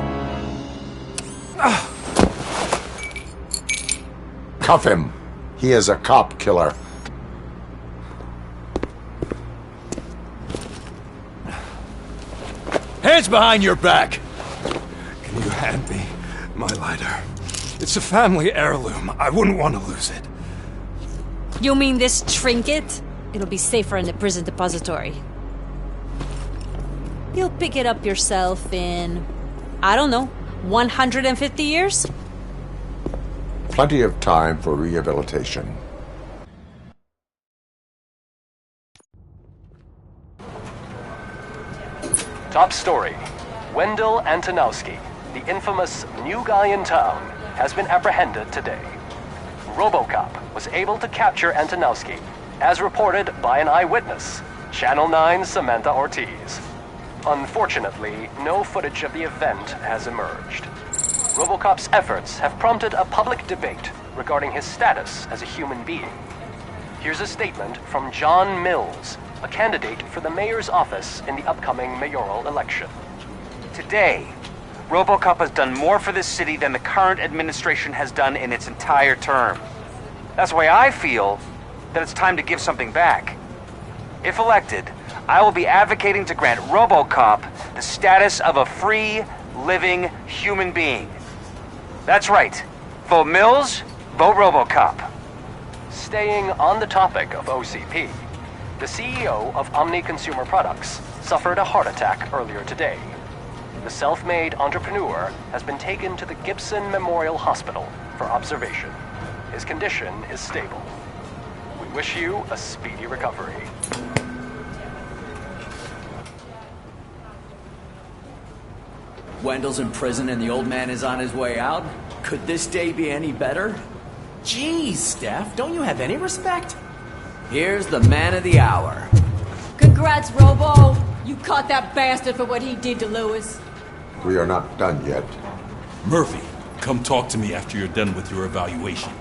Cuff him. He is a cop killer. Hands behind your back! Can you hand me my lighter? It's a family heirloom. I wouldn't want to lose it. You mean this trinket? It'll be safer in the prison depository. You'll pick it up yourself in, I don't know, 150 years? Plenty of time for rehabilitation. Top story. Wendell Antonowski, the infamous new guy in town, has been apprehended today. Robocop was able to capture Antonowski, as reported by an eyewitness, Channel 9's Samantha Ortiz. Unfortunately, no footage of the event has emerged. Robocop's efforts have prompted a public debate regarding his status as a human being. Here's a statement from John Mills, a candidate for the mayor's office in the upcoming mayoral election. Today, Robocop has done more for this city than the current administration has done in its entire term. That's why I feel that it's time to give something back. If elected, I will be advocating to grant Robocop the status of a free, living human being. That's right. Vote Mills, vote Robocop. Staying on the topic of OCP, the CEO of Omni Consumer Products suffered a heart attack earlier today. The self-made entrepreneur has been taken to the Gibson Memorial Hospital for observation. His condition is stable. We wish you a speedy recovery. Wendell's in prison and the old man is on his way out? Could this day be any better? Jeez, Steph, don't you have any respect? Here's the man of the hour. Congrats, Robo! You caught that bastard for what he did to Lewis. We are not done yet. Murphy, come talk to me after you're done with your evaluation.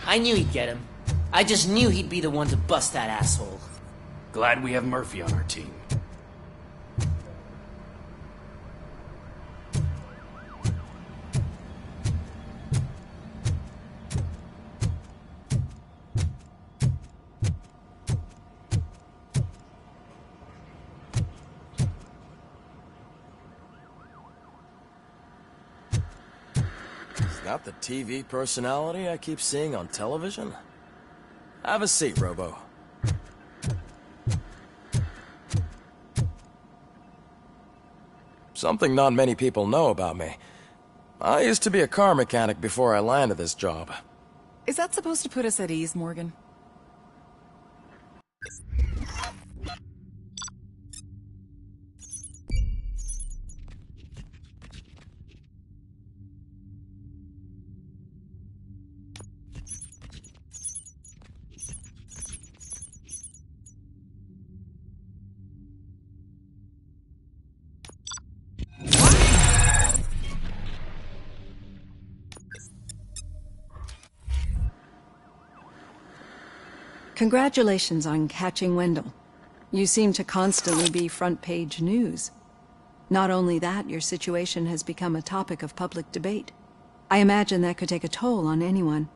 I knew he'd get him. I just knew he'd be the one to bust that asshole. Glad we have Murphy on our team. Not the TV personality I keep seeing on television? Have a seat, Robo. Something not many people know about me. I used to be a car mechanic before I landed this job. Is that supposed to put us at ease, Morgan? Congratulations on catching Wendell. You seem to constantly be front-page news. Not only that, your situation has become a topic of public debate. I imagine that could take a toll on anyone.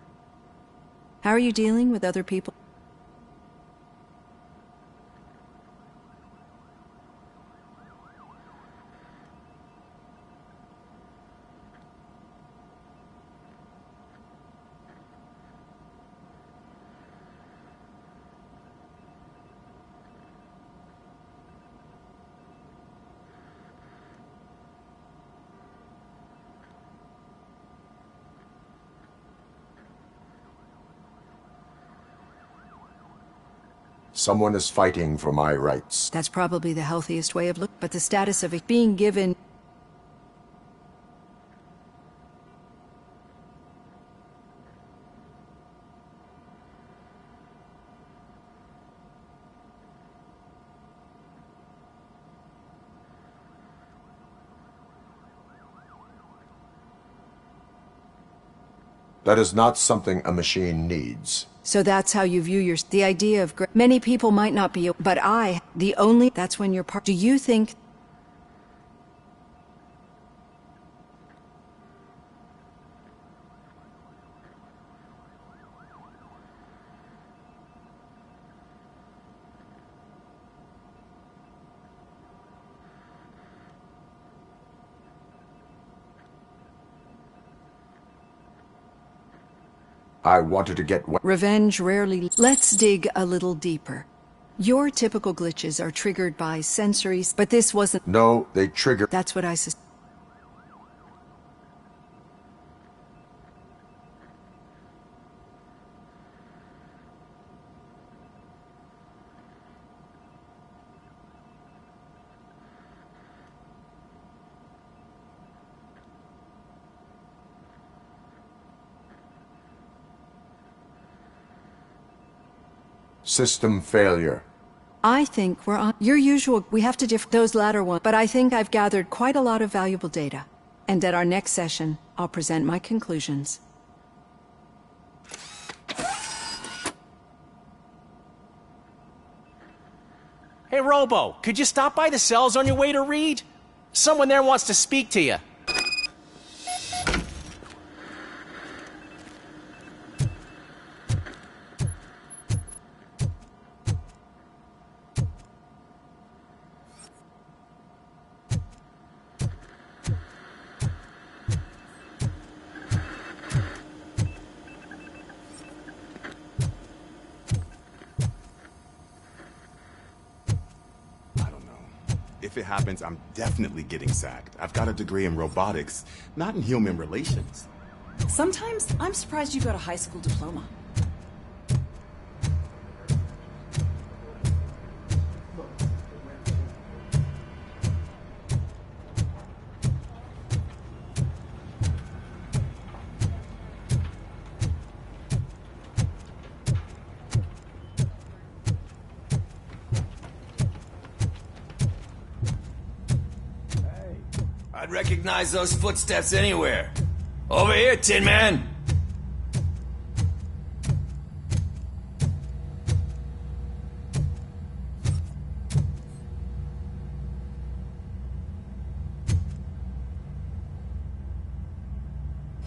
How are you dealing with other people? Someone is fighting for my rights. That's probably the healthiest way of looking, but the status of it being given... That is not something a machine needs. So that's how you view the idea of... Many people might not be... But that's when you're part... Do you think... I wanted to get... Revenge rarely... Let's dig a little deeper. Your typical glitches are triggered by sensories, but this wasn't... No, they trigger... That's what I suspect. System failure. I think we're on your usual... We have to those latter ones, but I think I've gathered quite a lot of valuable data. And at our next session, I'll present my conclusions. Hey, Robo, could you stop by the cells on your way to Reed? Someone there wants to speak to you. If it happens, I'm definitely getting sacked. I've got a degree in robotics, not in human relations. Sometimes I'm surprised you got a high school diploma. I'd recognize those footsteps anywhere. Over here, Tin Man!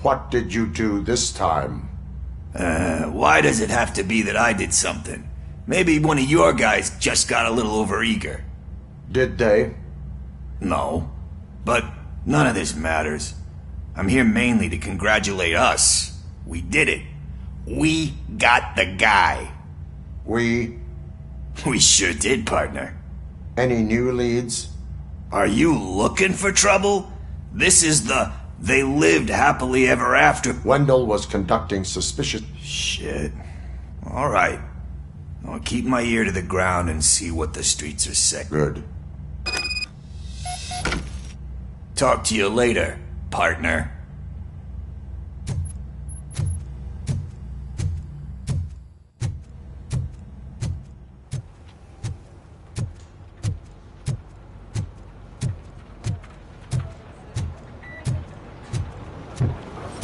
What did you do this time? Why does it have to be that I did something? Maybe one of your guys just got a little overeager. Did they? No. But none of this matters. I'm here mainly to congratulate us. We did it. We got the guy. We sure did, partner. Any new leads? Are you looking for trouble? This is the they lived happily ever after. Wendell was conducting suspicious... Shit. All right. I'll keep my ear to the ground and see what the streets are saying. Good. Talk to you later, partner.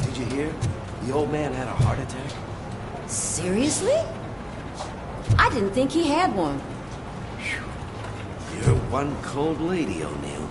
Did you hear? The old man had a heart attack. Seriously? didn't think he had one. You're one cold lady, O'Neill.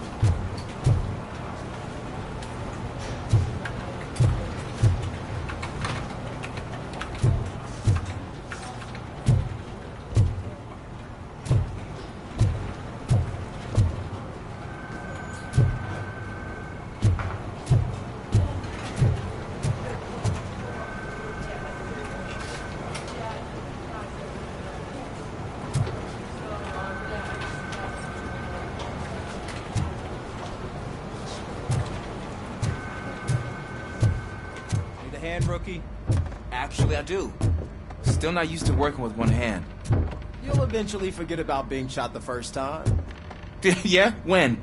Hand, rookie? Actually, I do. Still not used to working with one hand. You'll eventually forget about being shot the first time. Yeah? When?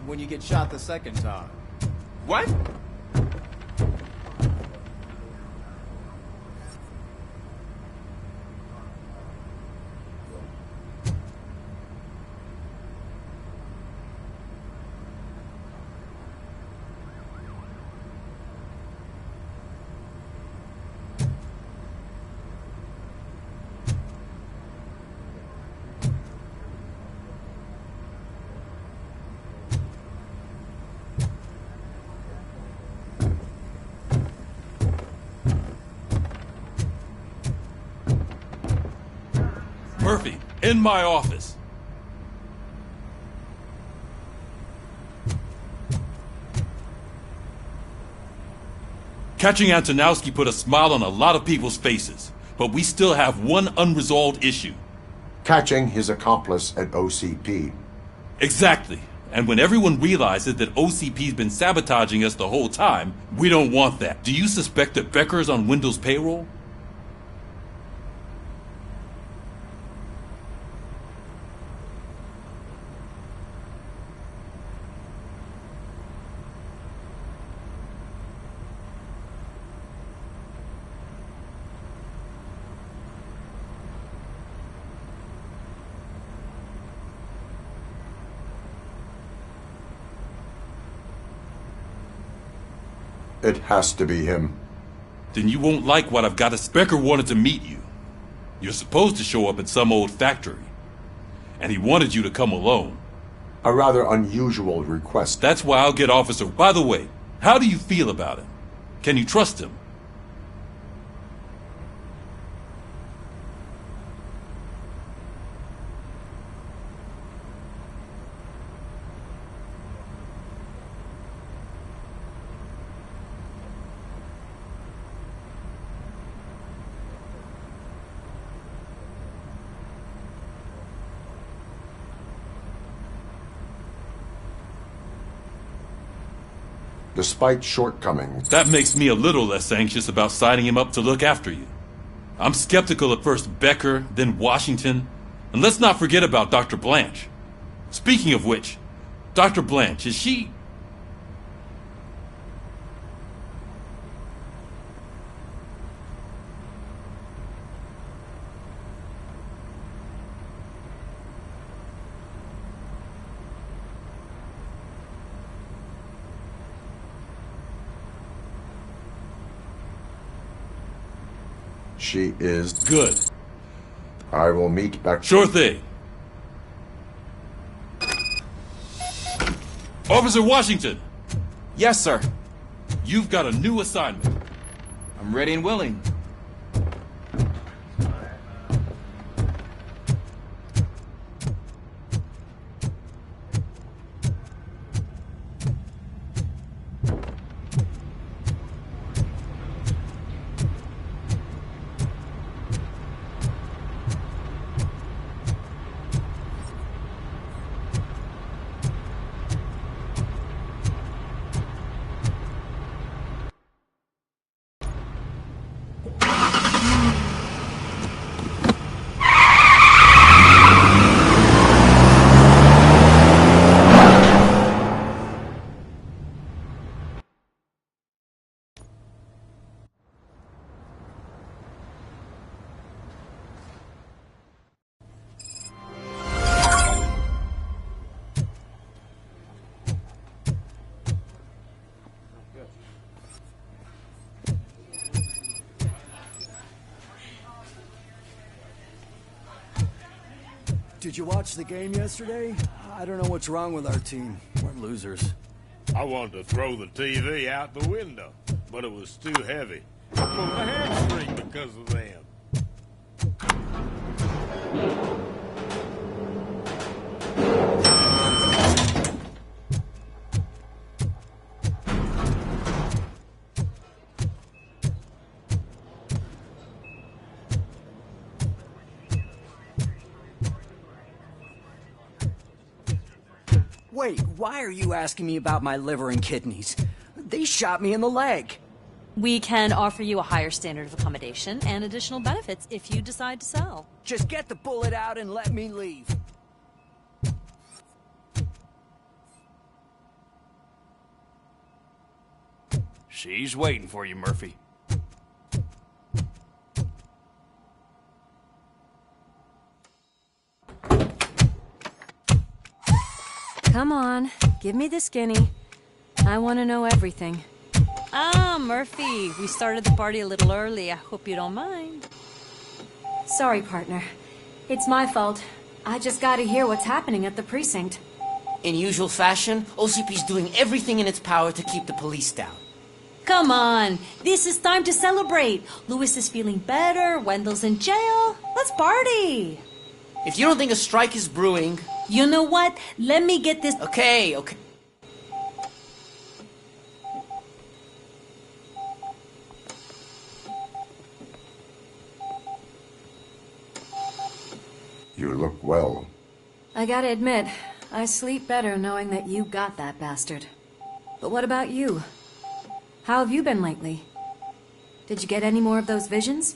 When you get shot the second time. What? Murphy, in my office. Catching Antonowski put a smile on a lot of people's faces, but we still have one unresolved issue. Catching his accomplice at OCP. Exactly. And when everyone realizes that OCP's been sabotaging us the whole time, we don't want that. Do you suspect that Becker's on Wendell's payroll? It has to be him. Then you won't like what I've got to... Becker wanted to meet you. You're supposed to show up at some old factory. And he wanted you to come alone. A rather unusual request. That's why I'll get Officer... By the way, how do you feel about him? Can you trust him? Despite shortcomings. That makes me a little less anxious about signing him up to look after you. I'm skeptical at first Becker, then Washington, and let's not forget about Dr. Blanche. Speaking of which, Dr. Blanche, is she... She is... Good. I will meet back... Sure thing. Officer Washington! Yes, sir. You've got a new assignment. I'm ready and willing. did you watch the game yesterday? I don't know what's wrong with our team. We're losers. I wanted to throw the TV out the window, but it was too heavy. I pulled a hamstring because of them. Wait, why are you asking me about my liver and kidneys? They shot me in the leg. We can offer you a higher standard of accommodation and additional benefits if you decide to sell. Just get the bullet out and let me leave. She's waiting for you, Murphy. Come on, give me the skinny. I want to know everything. Ah, Murphy, we started the party a little early. I hope you don't mind. Sorry, partner. It's my fault. I just gotta hear what's happening at the precinct. In usual fashion, OCP's doing everything in its power to keep the police down. Come on, this is time to celebrate. Louis is feeling better, Wendell's in jail. Let's party. If you don't think a strike is brewing... You know what? Let me get this... Okay. You look well. I gotta admit, I sleep better knowing that you got that bastard. But what about you? How have you been lately? Did you get any more of those visions?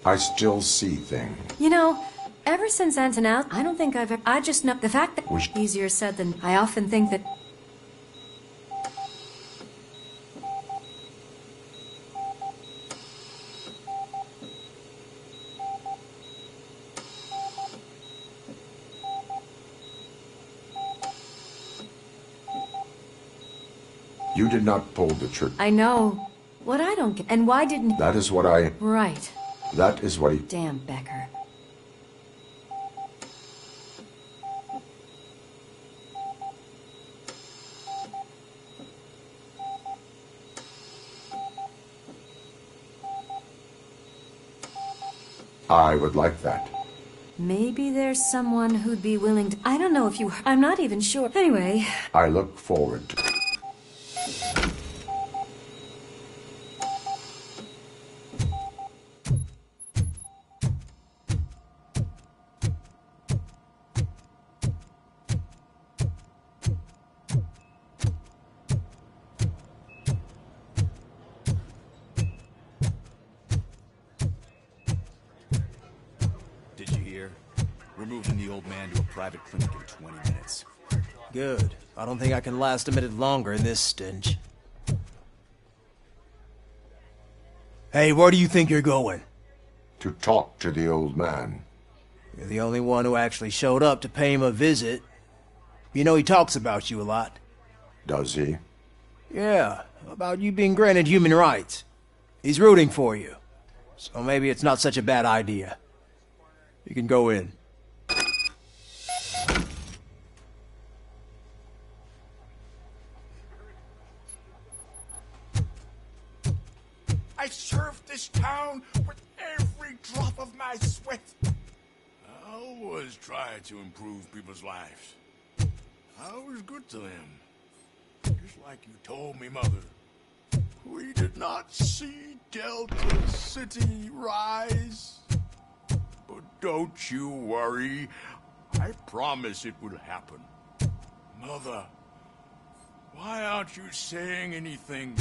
I still see things. You know, ever since Antonow, I don't think I've ever... I just know the fact that... Easier said than... I often think that... You did not pull the trigger. I know. What I don't get... And why didn't... That is what I... Right. That is what he... Damn, Becker. I would like that. Maybe there's someone who'd be willing to... I don't know if you... I'm not even sure. Anyway... I look forward to... Moving the old man to a private clinic in 20 minutes. Good. I don't think I can last a minute longer in this stench. Hey, where do you think you're going? To talk to the old man. You're the only one who actually showed up to pay him a visit. You know he talks about you a lot. Does he? Yeah, about you being granted human rights. He's rooting for you. So maybe it's not such a bad idea. You can go in. I served this town with every drop of my sweat. I always tried to improve people's lives. I was good to them. Just like you told me, Mother. We did not see Delta City rise. But don't you worry. I promise it will happen. Mother, why aren't you saying anything?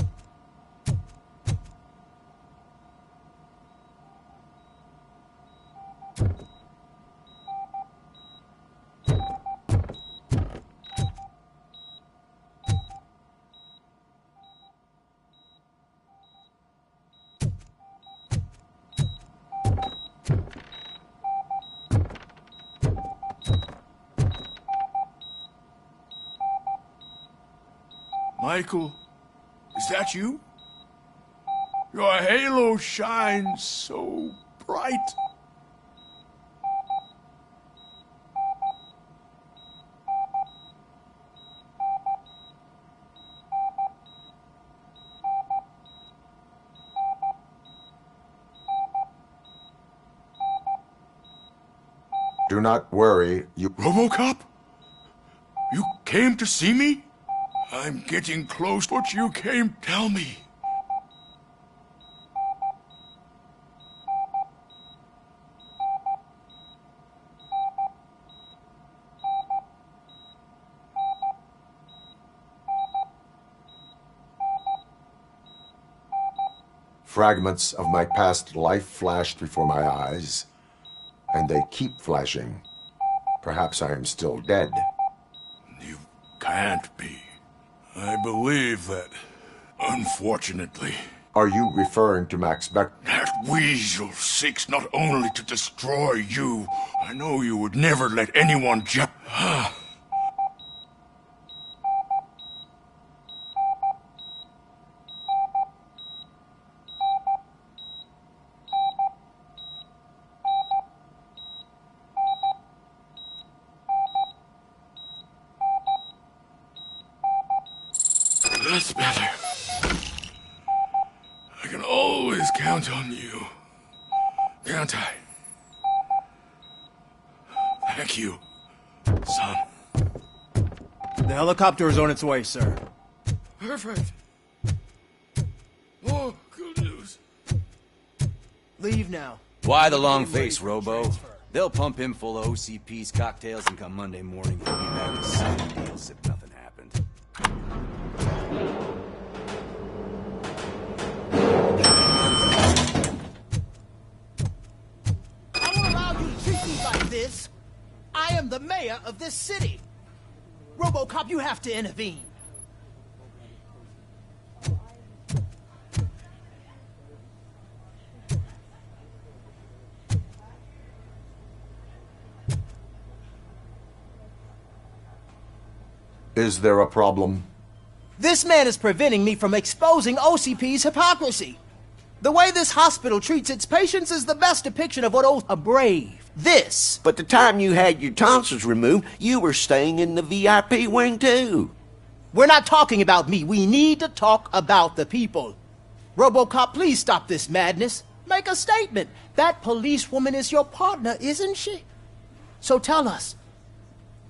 Michael, is that you? Your halo shines so bright. Do not worry, you... Robocop? You came to see me? I'm getting close, but you came tell me. Fragments of my past life flashed before my eyes, and they keep flashing. Perhaps I am still dead. You can't be. I believe that, unfortunately. Are you referring to Max Beck? That weasel seeks not only to destroy you. I know you would never let anyone That's better. I can always count on you. Can't I? Thank you, son. The helicopter is on its way, sir. Perfect. Oh, good news. Leave now. Why the long face, Robo? They'll pump him full of OCP's cocktails, and come Monday morning, he'll be back to signing deals if nothing happened. I won't allow you to treat me like this. I am the mayor of this city. Robocop, you have to intervene. Is there a problem? This man is preventing me from exposing OCP's hypocrisy. The way this hospital treats its patients is the best depiction of what a brave. This. But the time you had your tonsils removed, you were staying in the VIP wing too. We're not talking about me. We need to talk about the people. Robocop, please stop this madness. Make a statement. That policewoman is your partner, isn't she? So tell us,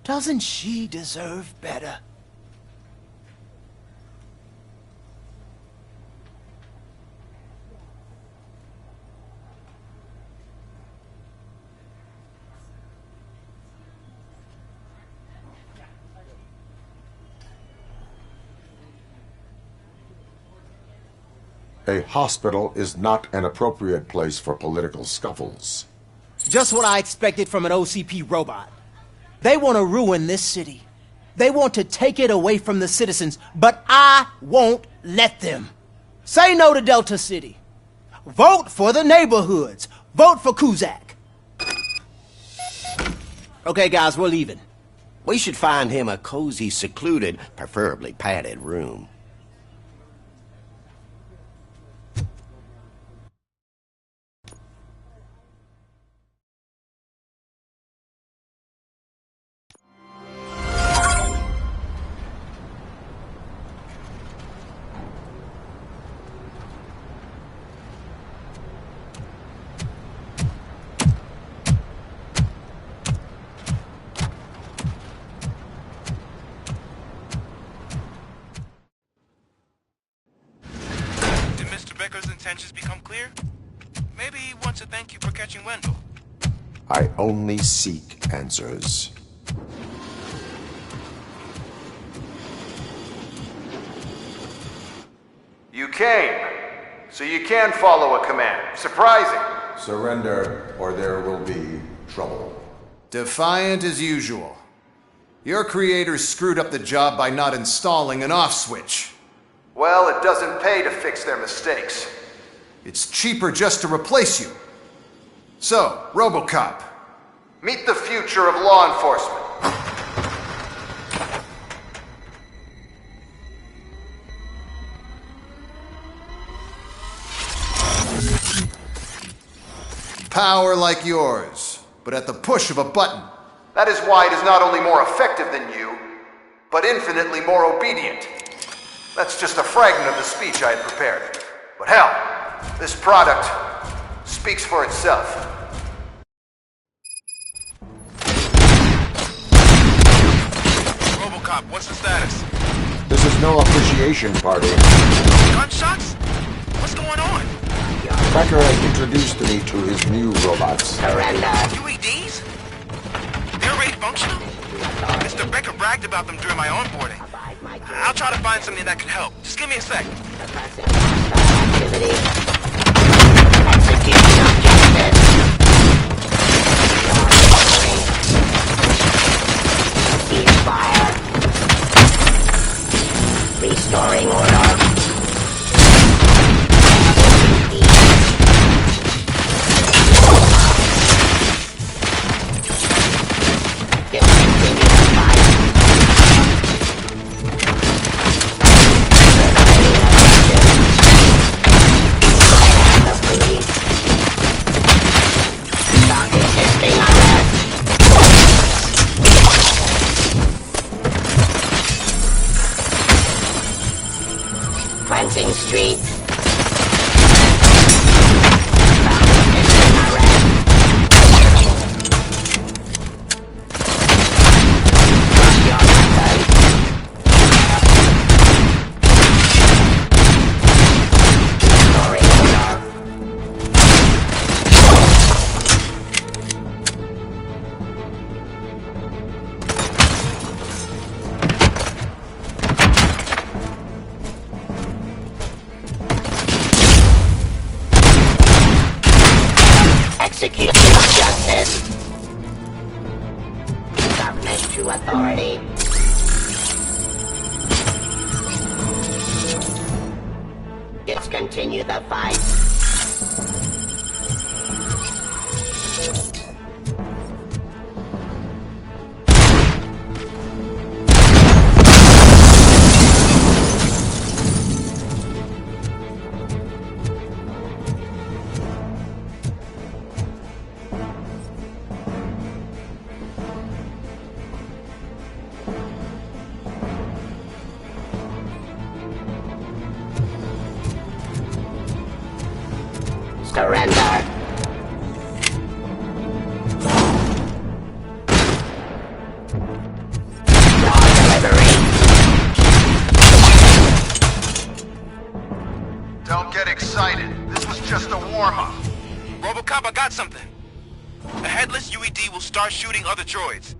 doesn't she deserve better? A hospital is not an appropriate place for political scuffles. Just what I expected from an OCP robot. They want to ruin this city. They want to take it away from the citizens, but I won't let them. Say no to Delta City. Vote for the neighborhoods. Vote for Kuzak. Okay, guys, we're leaving. We should find him a cozy, secluded, preferably padded room. Intentions become clear? Maybe he wants to thank you for catching Wendell. I only seek answers. You came, so you can follow a command. Surprising. Surrender, or there will be trouble. Defiant as usual. Your creators screwed up the job by not installing an off switch. Well, it doesn't pay to fix their mistakes. It's cheaper just to replace you. So, Robocop. Meet the future of law enforcement. Power like yours, but at the push of a button. That is why it is not only more effective than you, but infinitely more obedient. That's just a fragment of the speech I had prepared. But hell, this product speaks for itself. Robocop, what's the status? This is no appreciation party. Gunshots? What's going on? Becker has introduced me to his new robots. Surrender! UEDs? They're already functional? Mr. Becker bragged about them during my onboarding. I'll try to find something that could help. Just give me a sec. Ceasefire. Restoring order. Cleansing streets. Execution of justice. Submit to authority. Discontinue the fight. Surrender. Raw delivery. Don't get excited. This was just a warm-up. Robocop, I got something. A headless UED will start shooting other droids.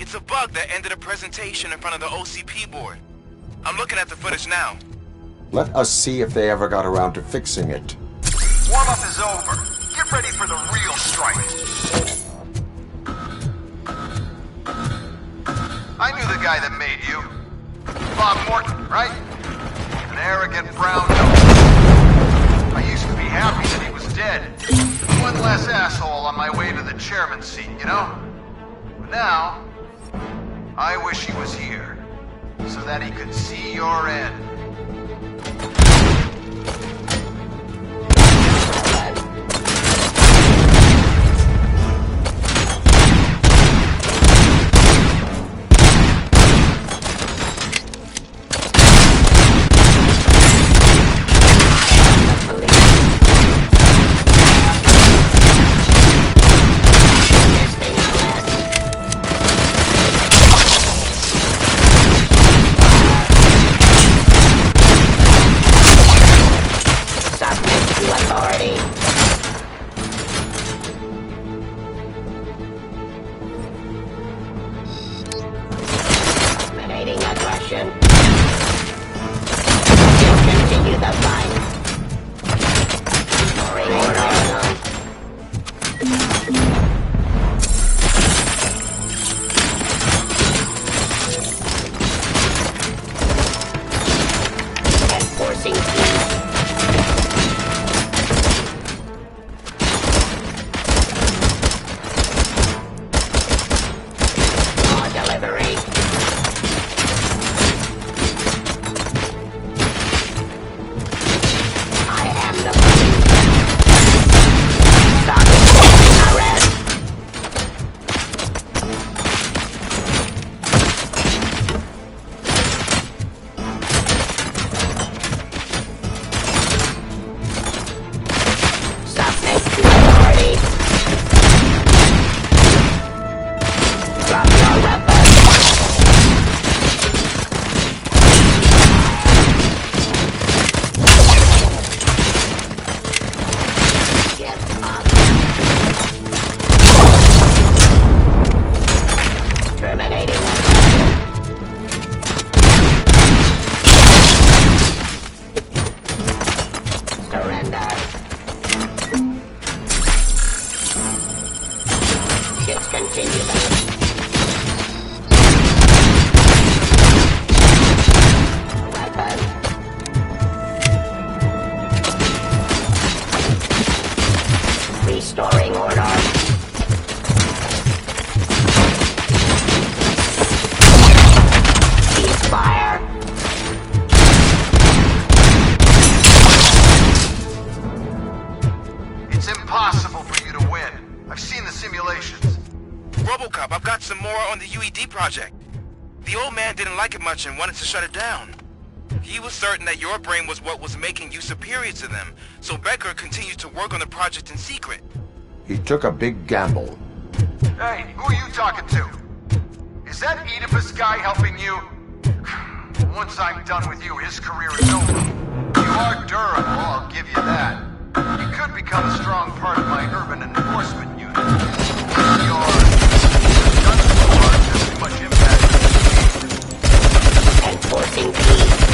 It's a bug that ended a presentation in front of the OCP board. I'm looking at the footage now. Let us see if they ever got around to fixing it. Warm-up is over. Get ready for the real strike. I knew the guy that made you. Bob Morton, right? An arrogant brown nose. I used to be happy that he was dead. One less asshole on my way to the chairman's seat, you know? But now, I wish he was here, so that he could see your end. Continue that. Restoring order. Ceasefire. It's impossible for you to win. I've seen the simulations. Robocop, I've got some more on the UED project. The old man didn't like it much and wanted to shut it down. He was certain that your brain was what was making you superior to them, so Becker continued to work on the project in secret. He took a big gamble. Hey, who are you talking to? Is that Oedipus guy helping you? Once I'm done with you, his career is over. You are durable, I'll give you that. You could become a strong part of my urban enforcement unit. Your gun squad has too much impact. Enforcing peace.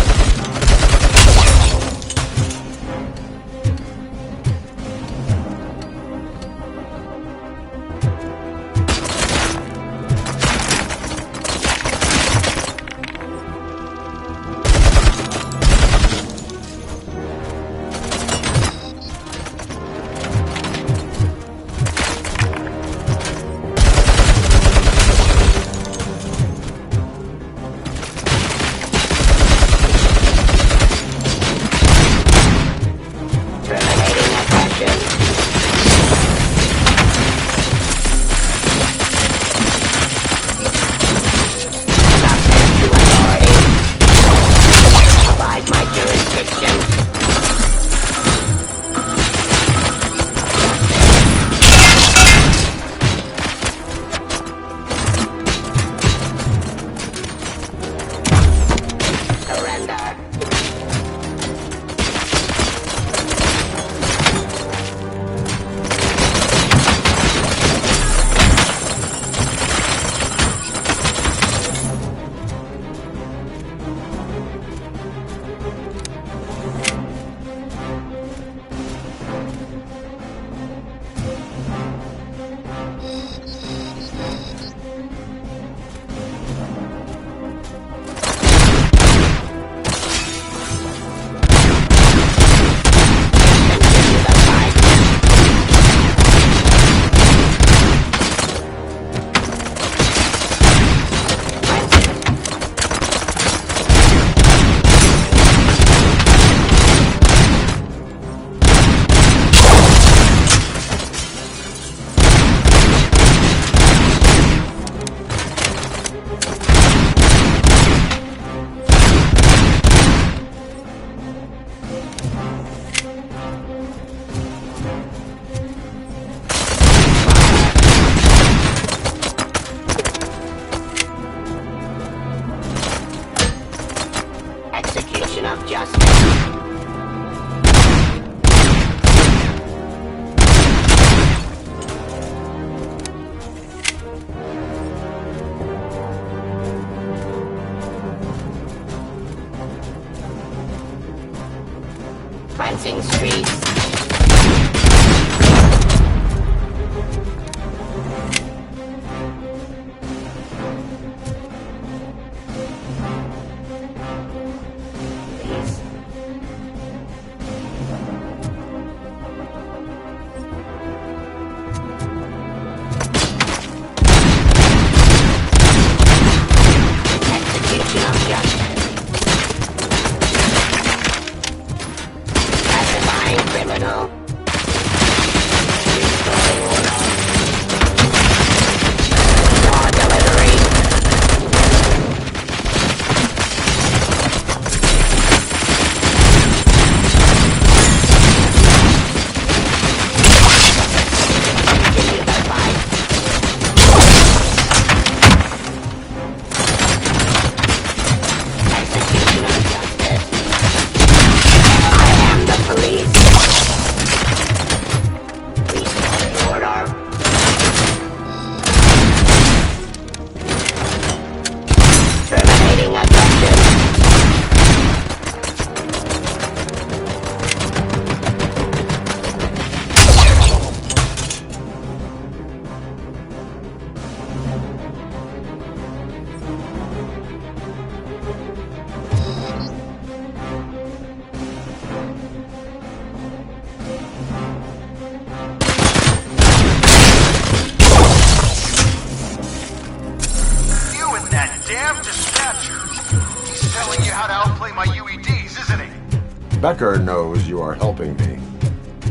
Becker knows you are helping me.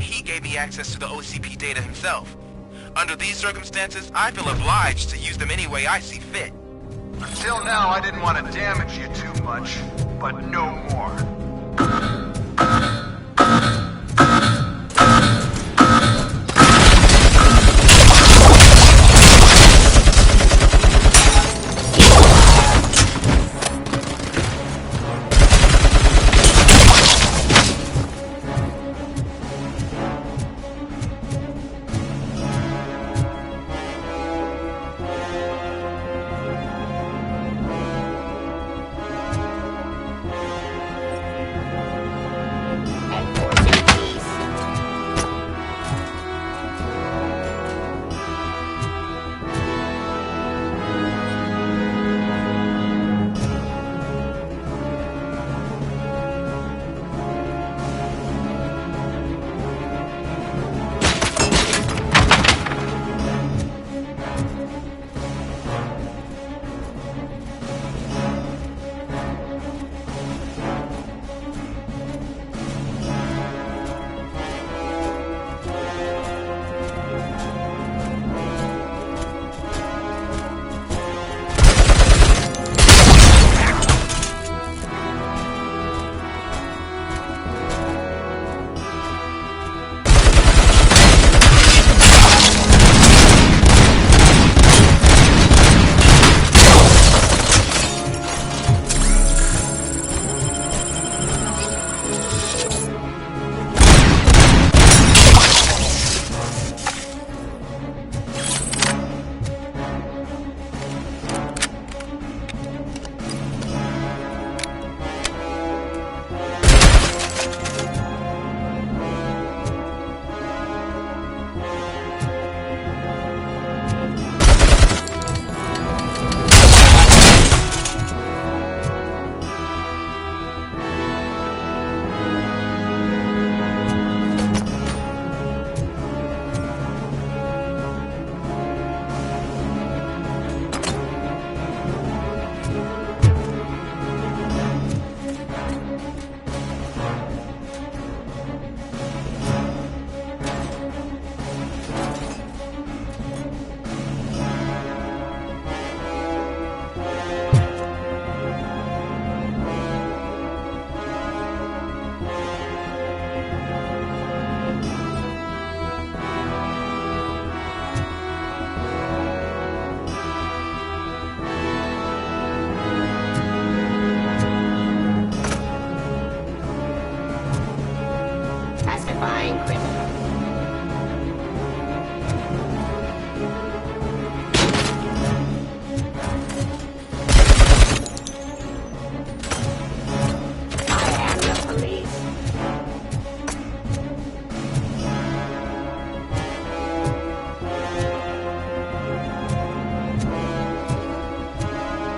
He gave me access to the OCP data himself. Under these circumstances, I feel obliged to use them any way I see fit. Until now, I didn't want to damage you too much, but no more.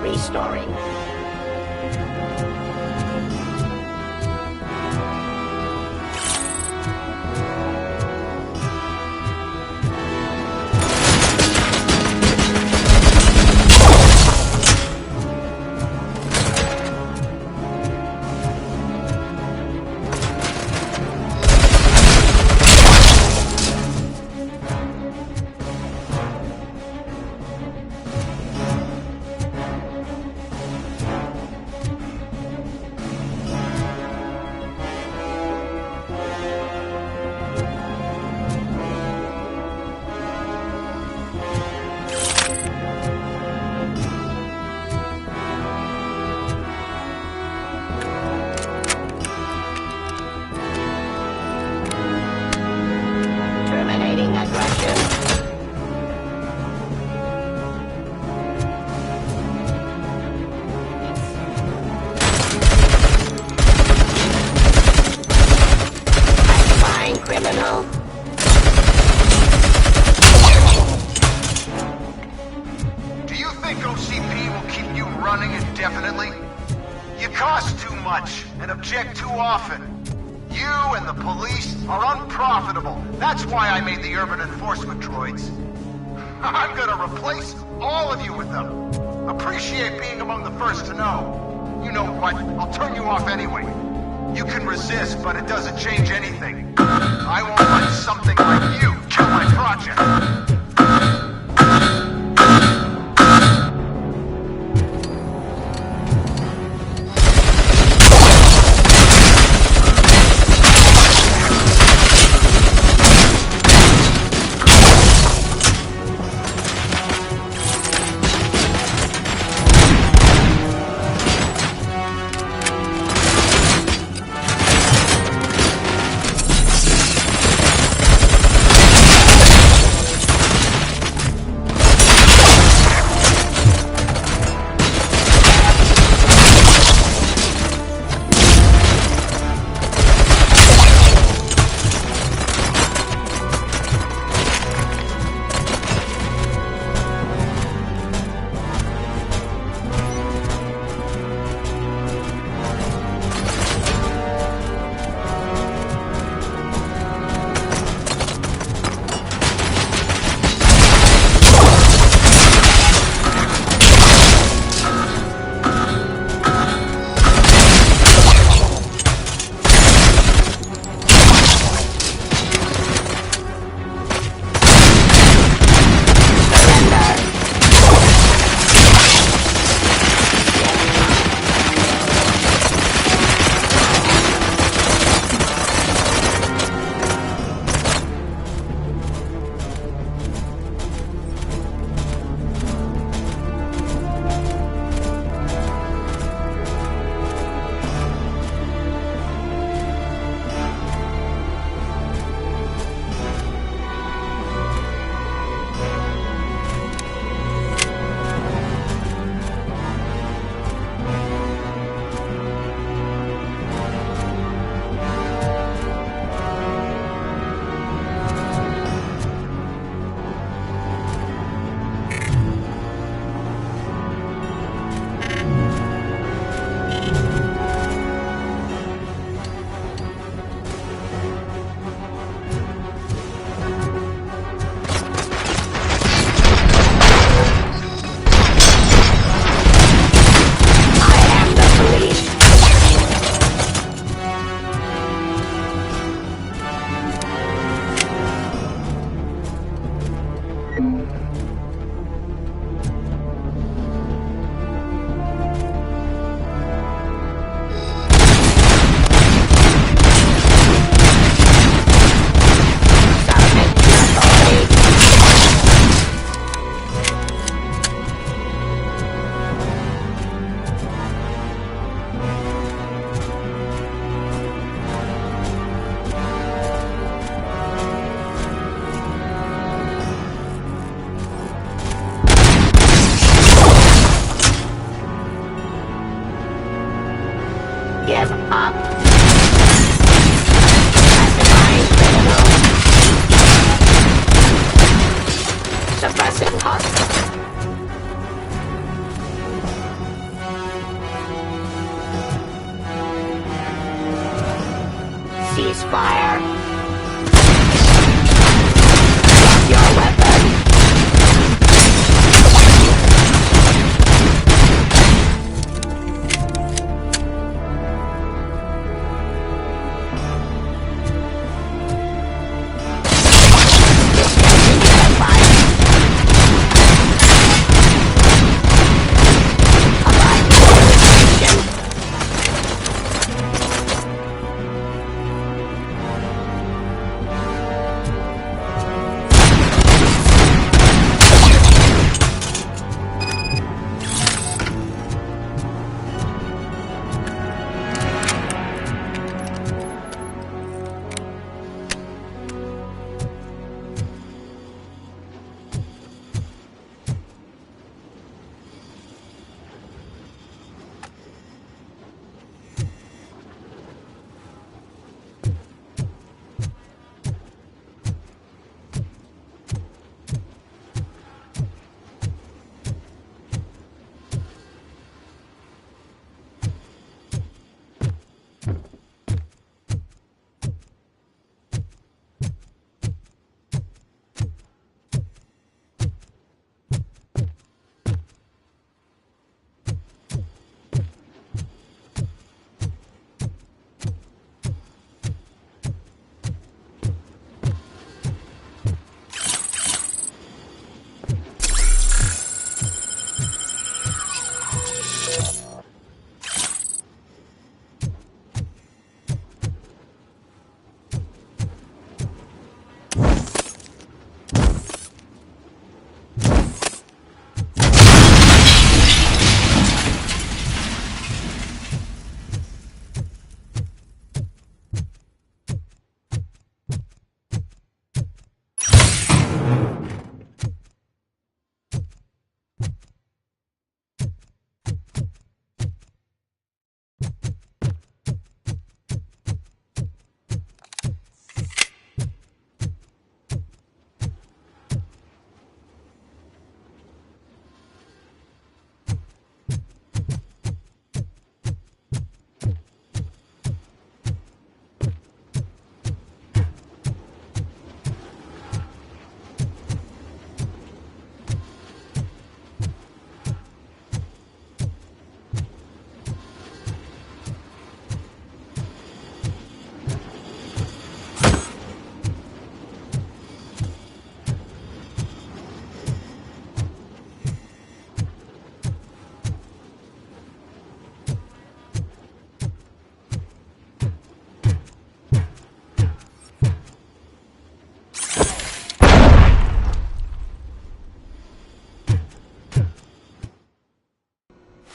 Restoring. That's why I made the urban enforcement droids. I'm gonna replace all of you with them. Appreciate being among the first to know. You know what? I'll turn you off anyway. You can resist, but it doesn't change anything. I won't let something like you kill my project.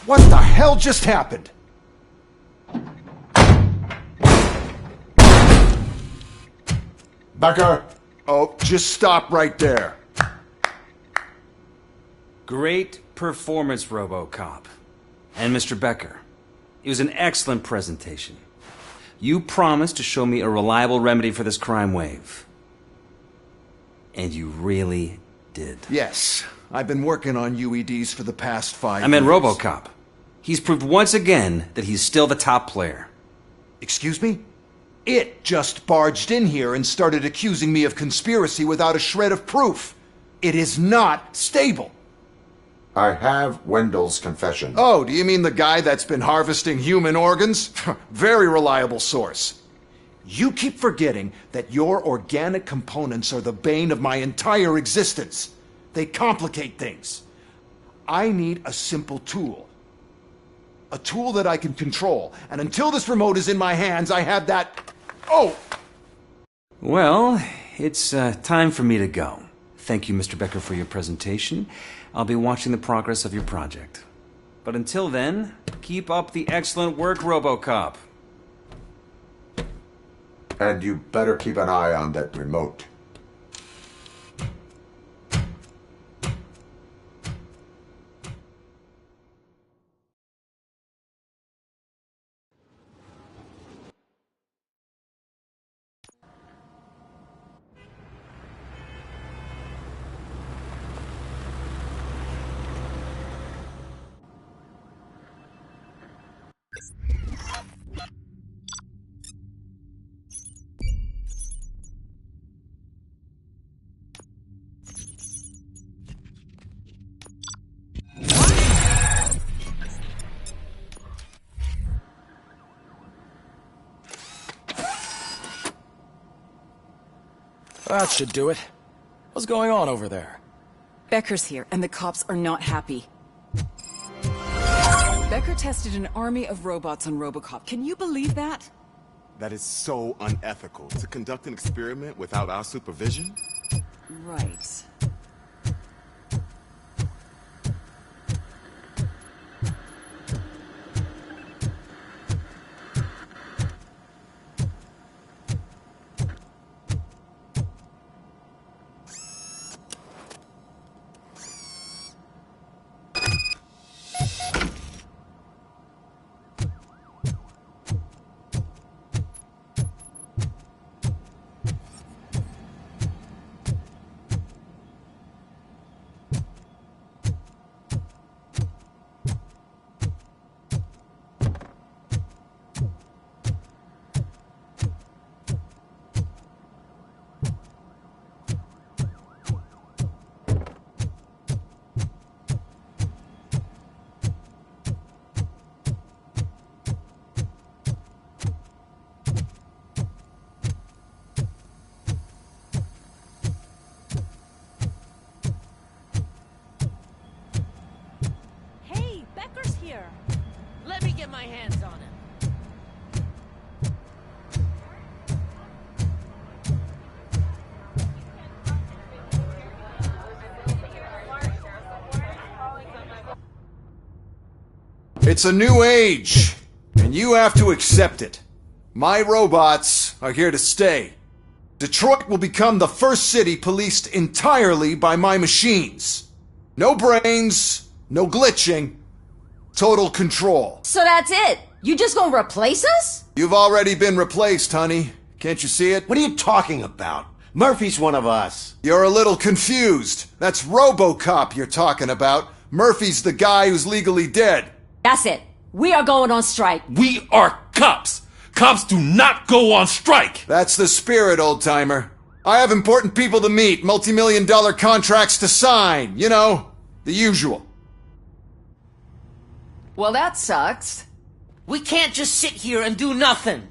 What the hell just happened? Becker! Oh, just stop right there. Great performance, Robocop. And Mr. Becker, it was an excellent presentation. You promised to show me a reliable remedy for this crime wave. And you really did. Yes, I've been working on UEDs for the past 5 years. I meant Robocop. He's proved once again that he's still the top player. Excuse me? It just barged in here and started accusing me of conspiracy without a shred of proof. It is not stable. I have Wendell's confession. Oh, do you mean the guy that's been harvesting human organs? Very reliable source. You keep forgetting that your organic components are the bane of my entire existence. They complicate things. I need a simple tool. A tool that I can control. And until this remote is in my hands, I have that... Oh! Well, it's time for me to go. Thank you, Mr. Becker, for your presentation. I'll be watching the progress of your project. But until then, keep up the excellent work, Robocop. And you better keep an eye on that remote. That should do it. What's going on over there? Becker's here, and the cops are not happy. Becker tested an army of robots on Robocop. Can you believe that? That is so unethical. To conduct an experiment without our supervision? Right. Let me get my hands on him. It's a new age, and you have to accept it. My robots are here to stay. Detroit will become the first city policed entirely by my machines. No brains, no glitching, total control. So that's it? You just gonna replace us? You've already been replaced, honey. Can't you see it? What are you talking about? Murphy's one of us. You're a little confused. That's Robocop you're talking about. Murphy's the guy who's legally dead. That's it. We are going on strike. We are cops. Cops do not go on strike. That's the spirit, old-timer. I have important people to meet, multi-million-dollar contracts to sign. You know, the usual. Well, that sucks. We can't just sit here and do nothing.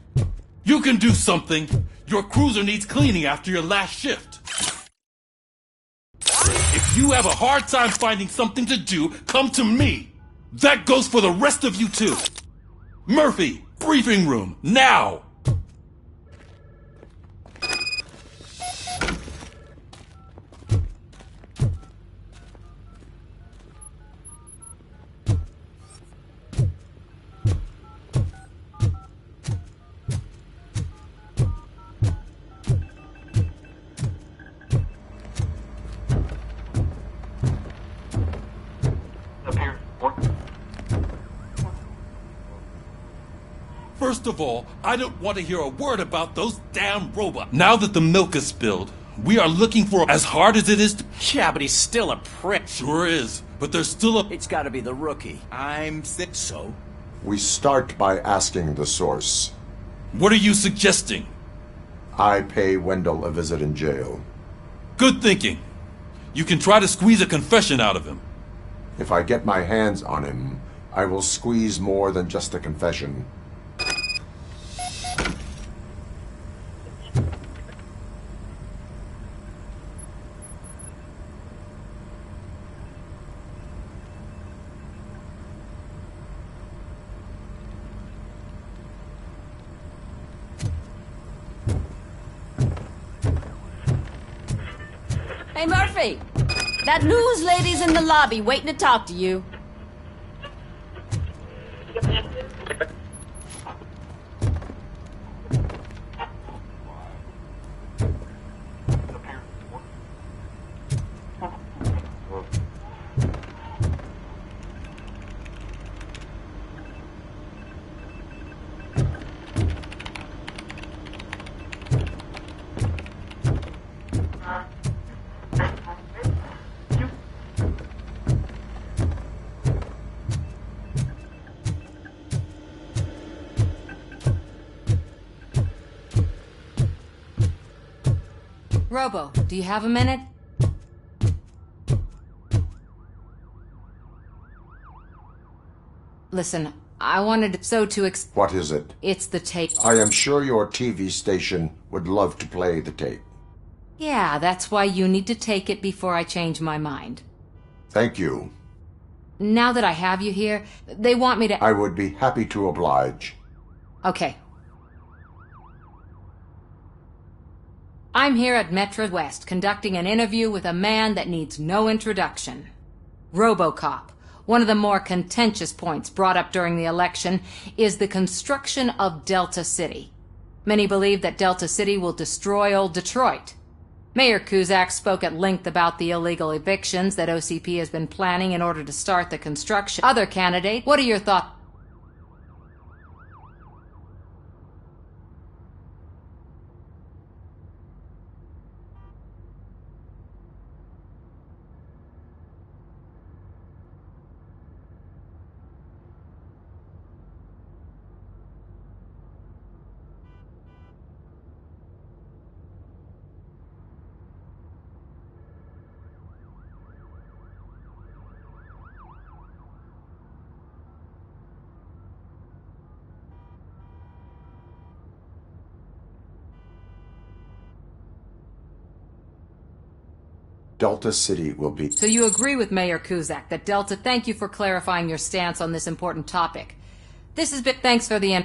You can do something. Your cruiser needs cleaning after your last shift. If you have a hard time finding something to do, come to me. That goes for the rest of you too. Murphy, briefing room, now! First of all, I don't want to hear a word about those damn robots. Now that the milk is spilled, we are looking for as hard as it is to... Yeah, but he's still a prick. Sure is, but there's still a... It's gotta be the rookie. I'm sick, so? We start by asking the source. What are you suggesting? I pay Wendell a visit in jail. Good thinking. You can try to squeeze a confession out of him. If I get my hands on him, I will squeeze more than just a confession. Hey, Murphy! That news lady's in the lobby waiting to talk to you. Robo, do you have a minute? Listen, I wanted to What is it? It's the tape. I am sure your TV station would love to play the tape. Yeah, that's why you need to take it before I change my mind. Thank you. Now that I have you here, they want me to... I would be happy to oblige. Okay. I'm here at Metro West conducting an interview with a man that needs no introduction. Robocop. One of the more contentious points brought up during the election is the construction of Delta City. Many believe that Delta City will destroy old Detroit. Mayor Cusack spoke at length about the illegal evictions that OCP has been planning in order to start the construction. Other candidates, what are your thoughts? Delta City will be... So you agree with Mayor Cusack that Delta... Thank you for clarifying your stance on this important topic. This has been... Thanks for the...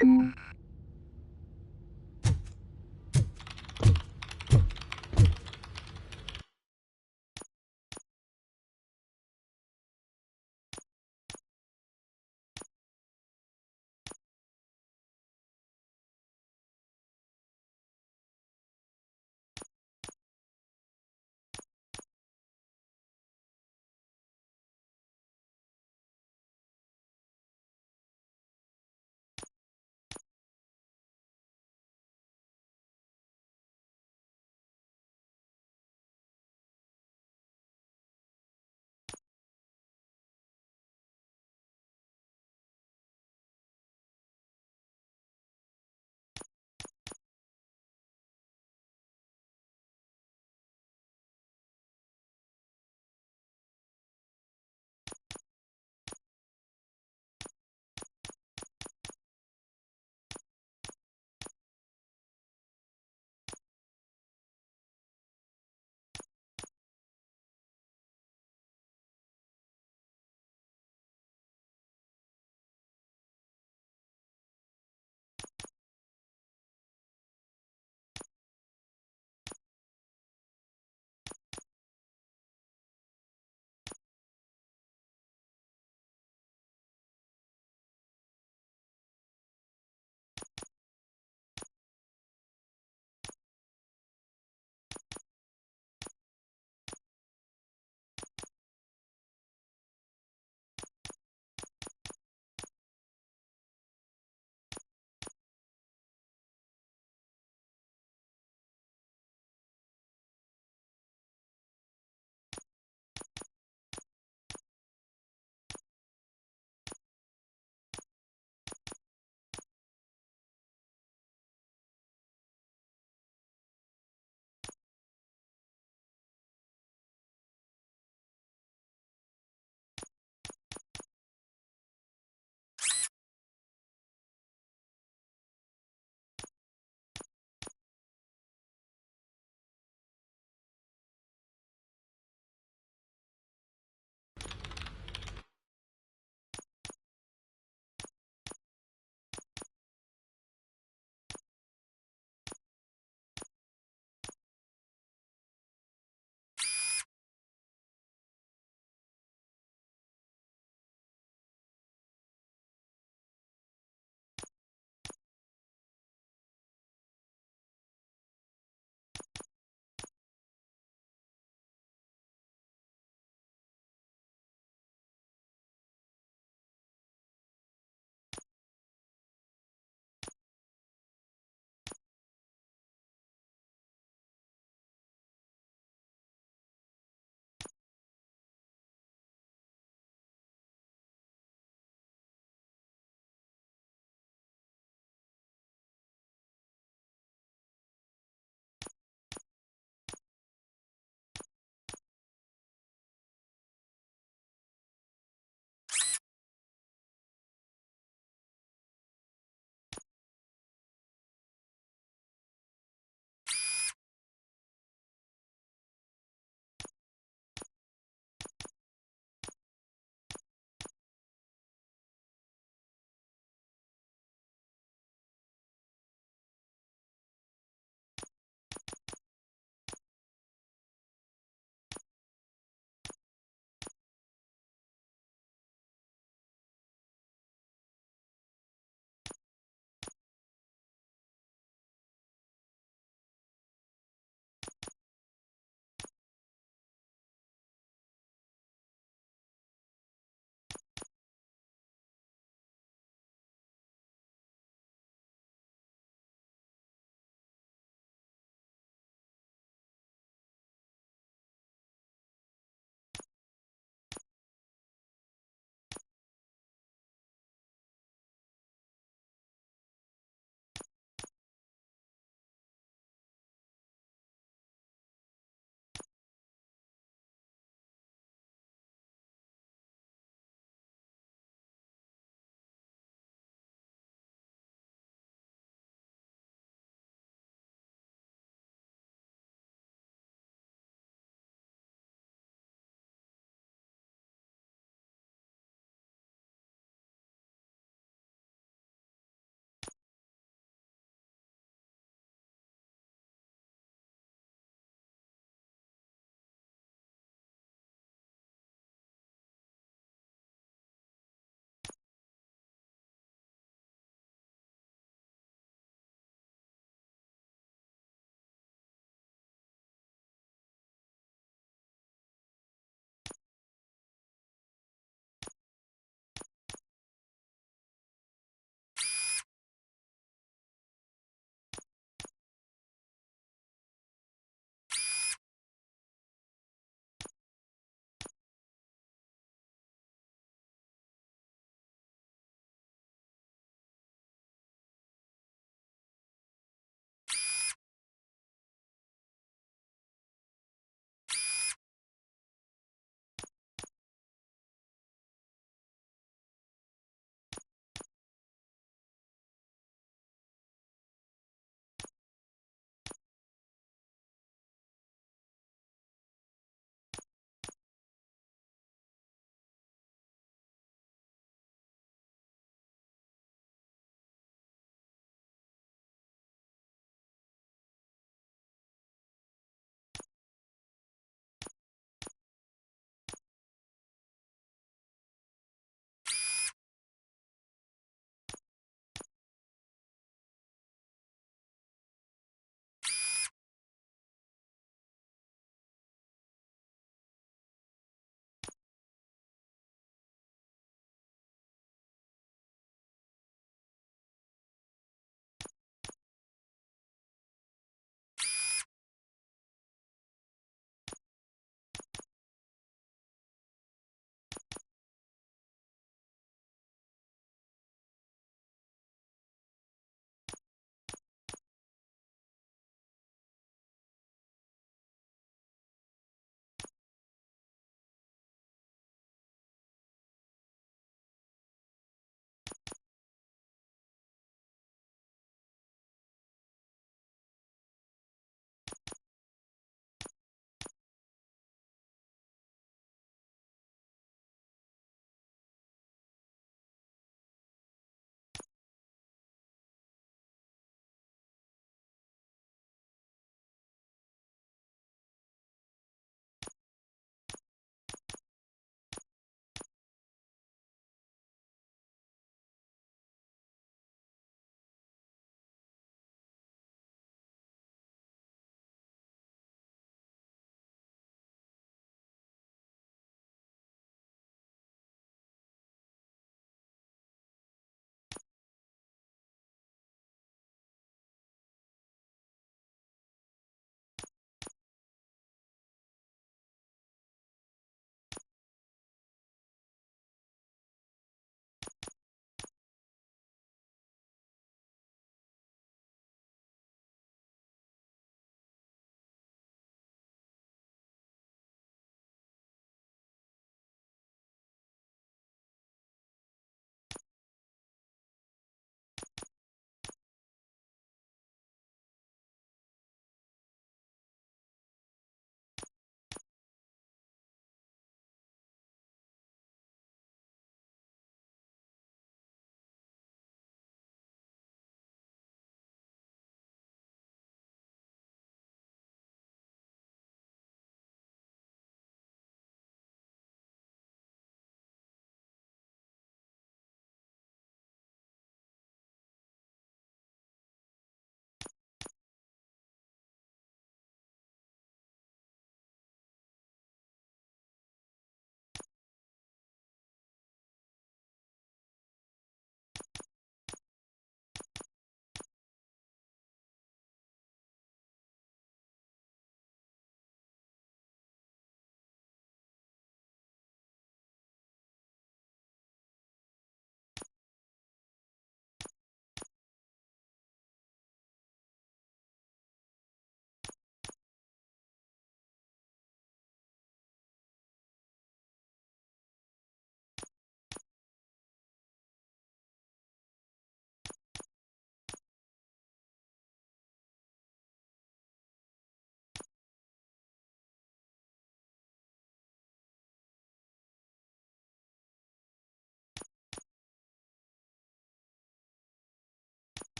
it.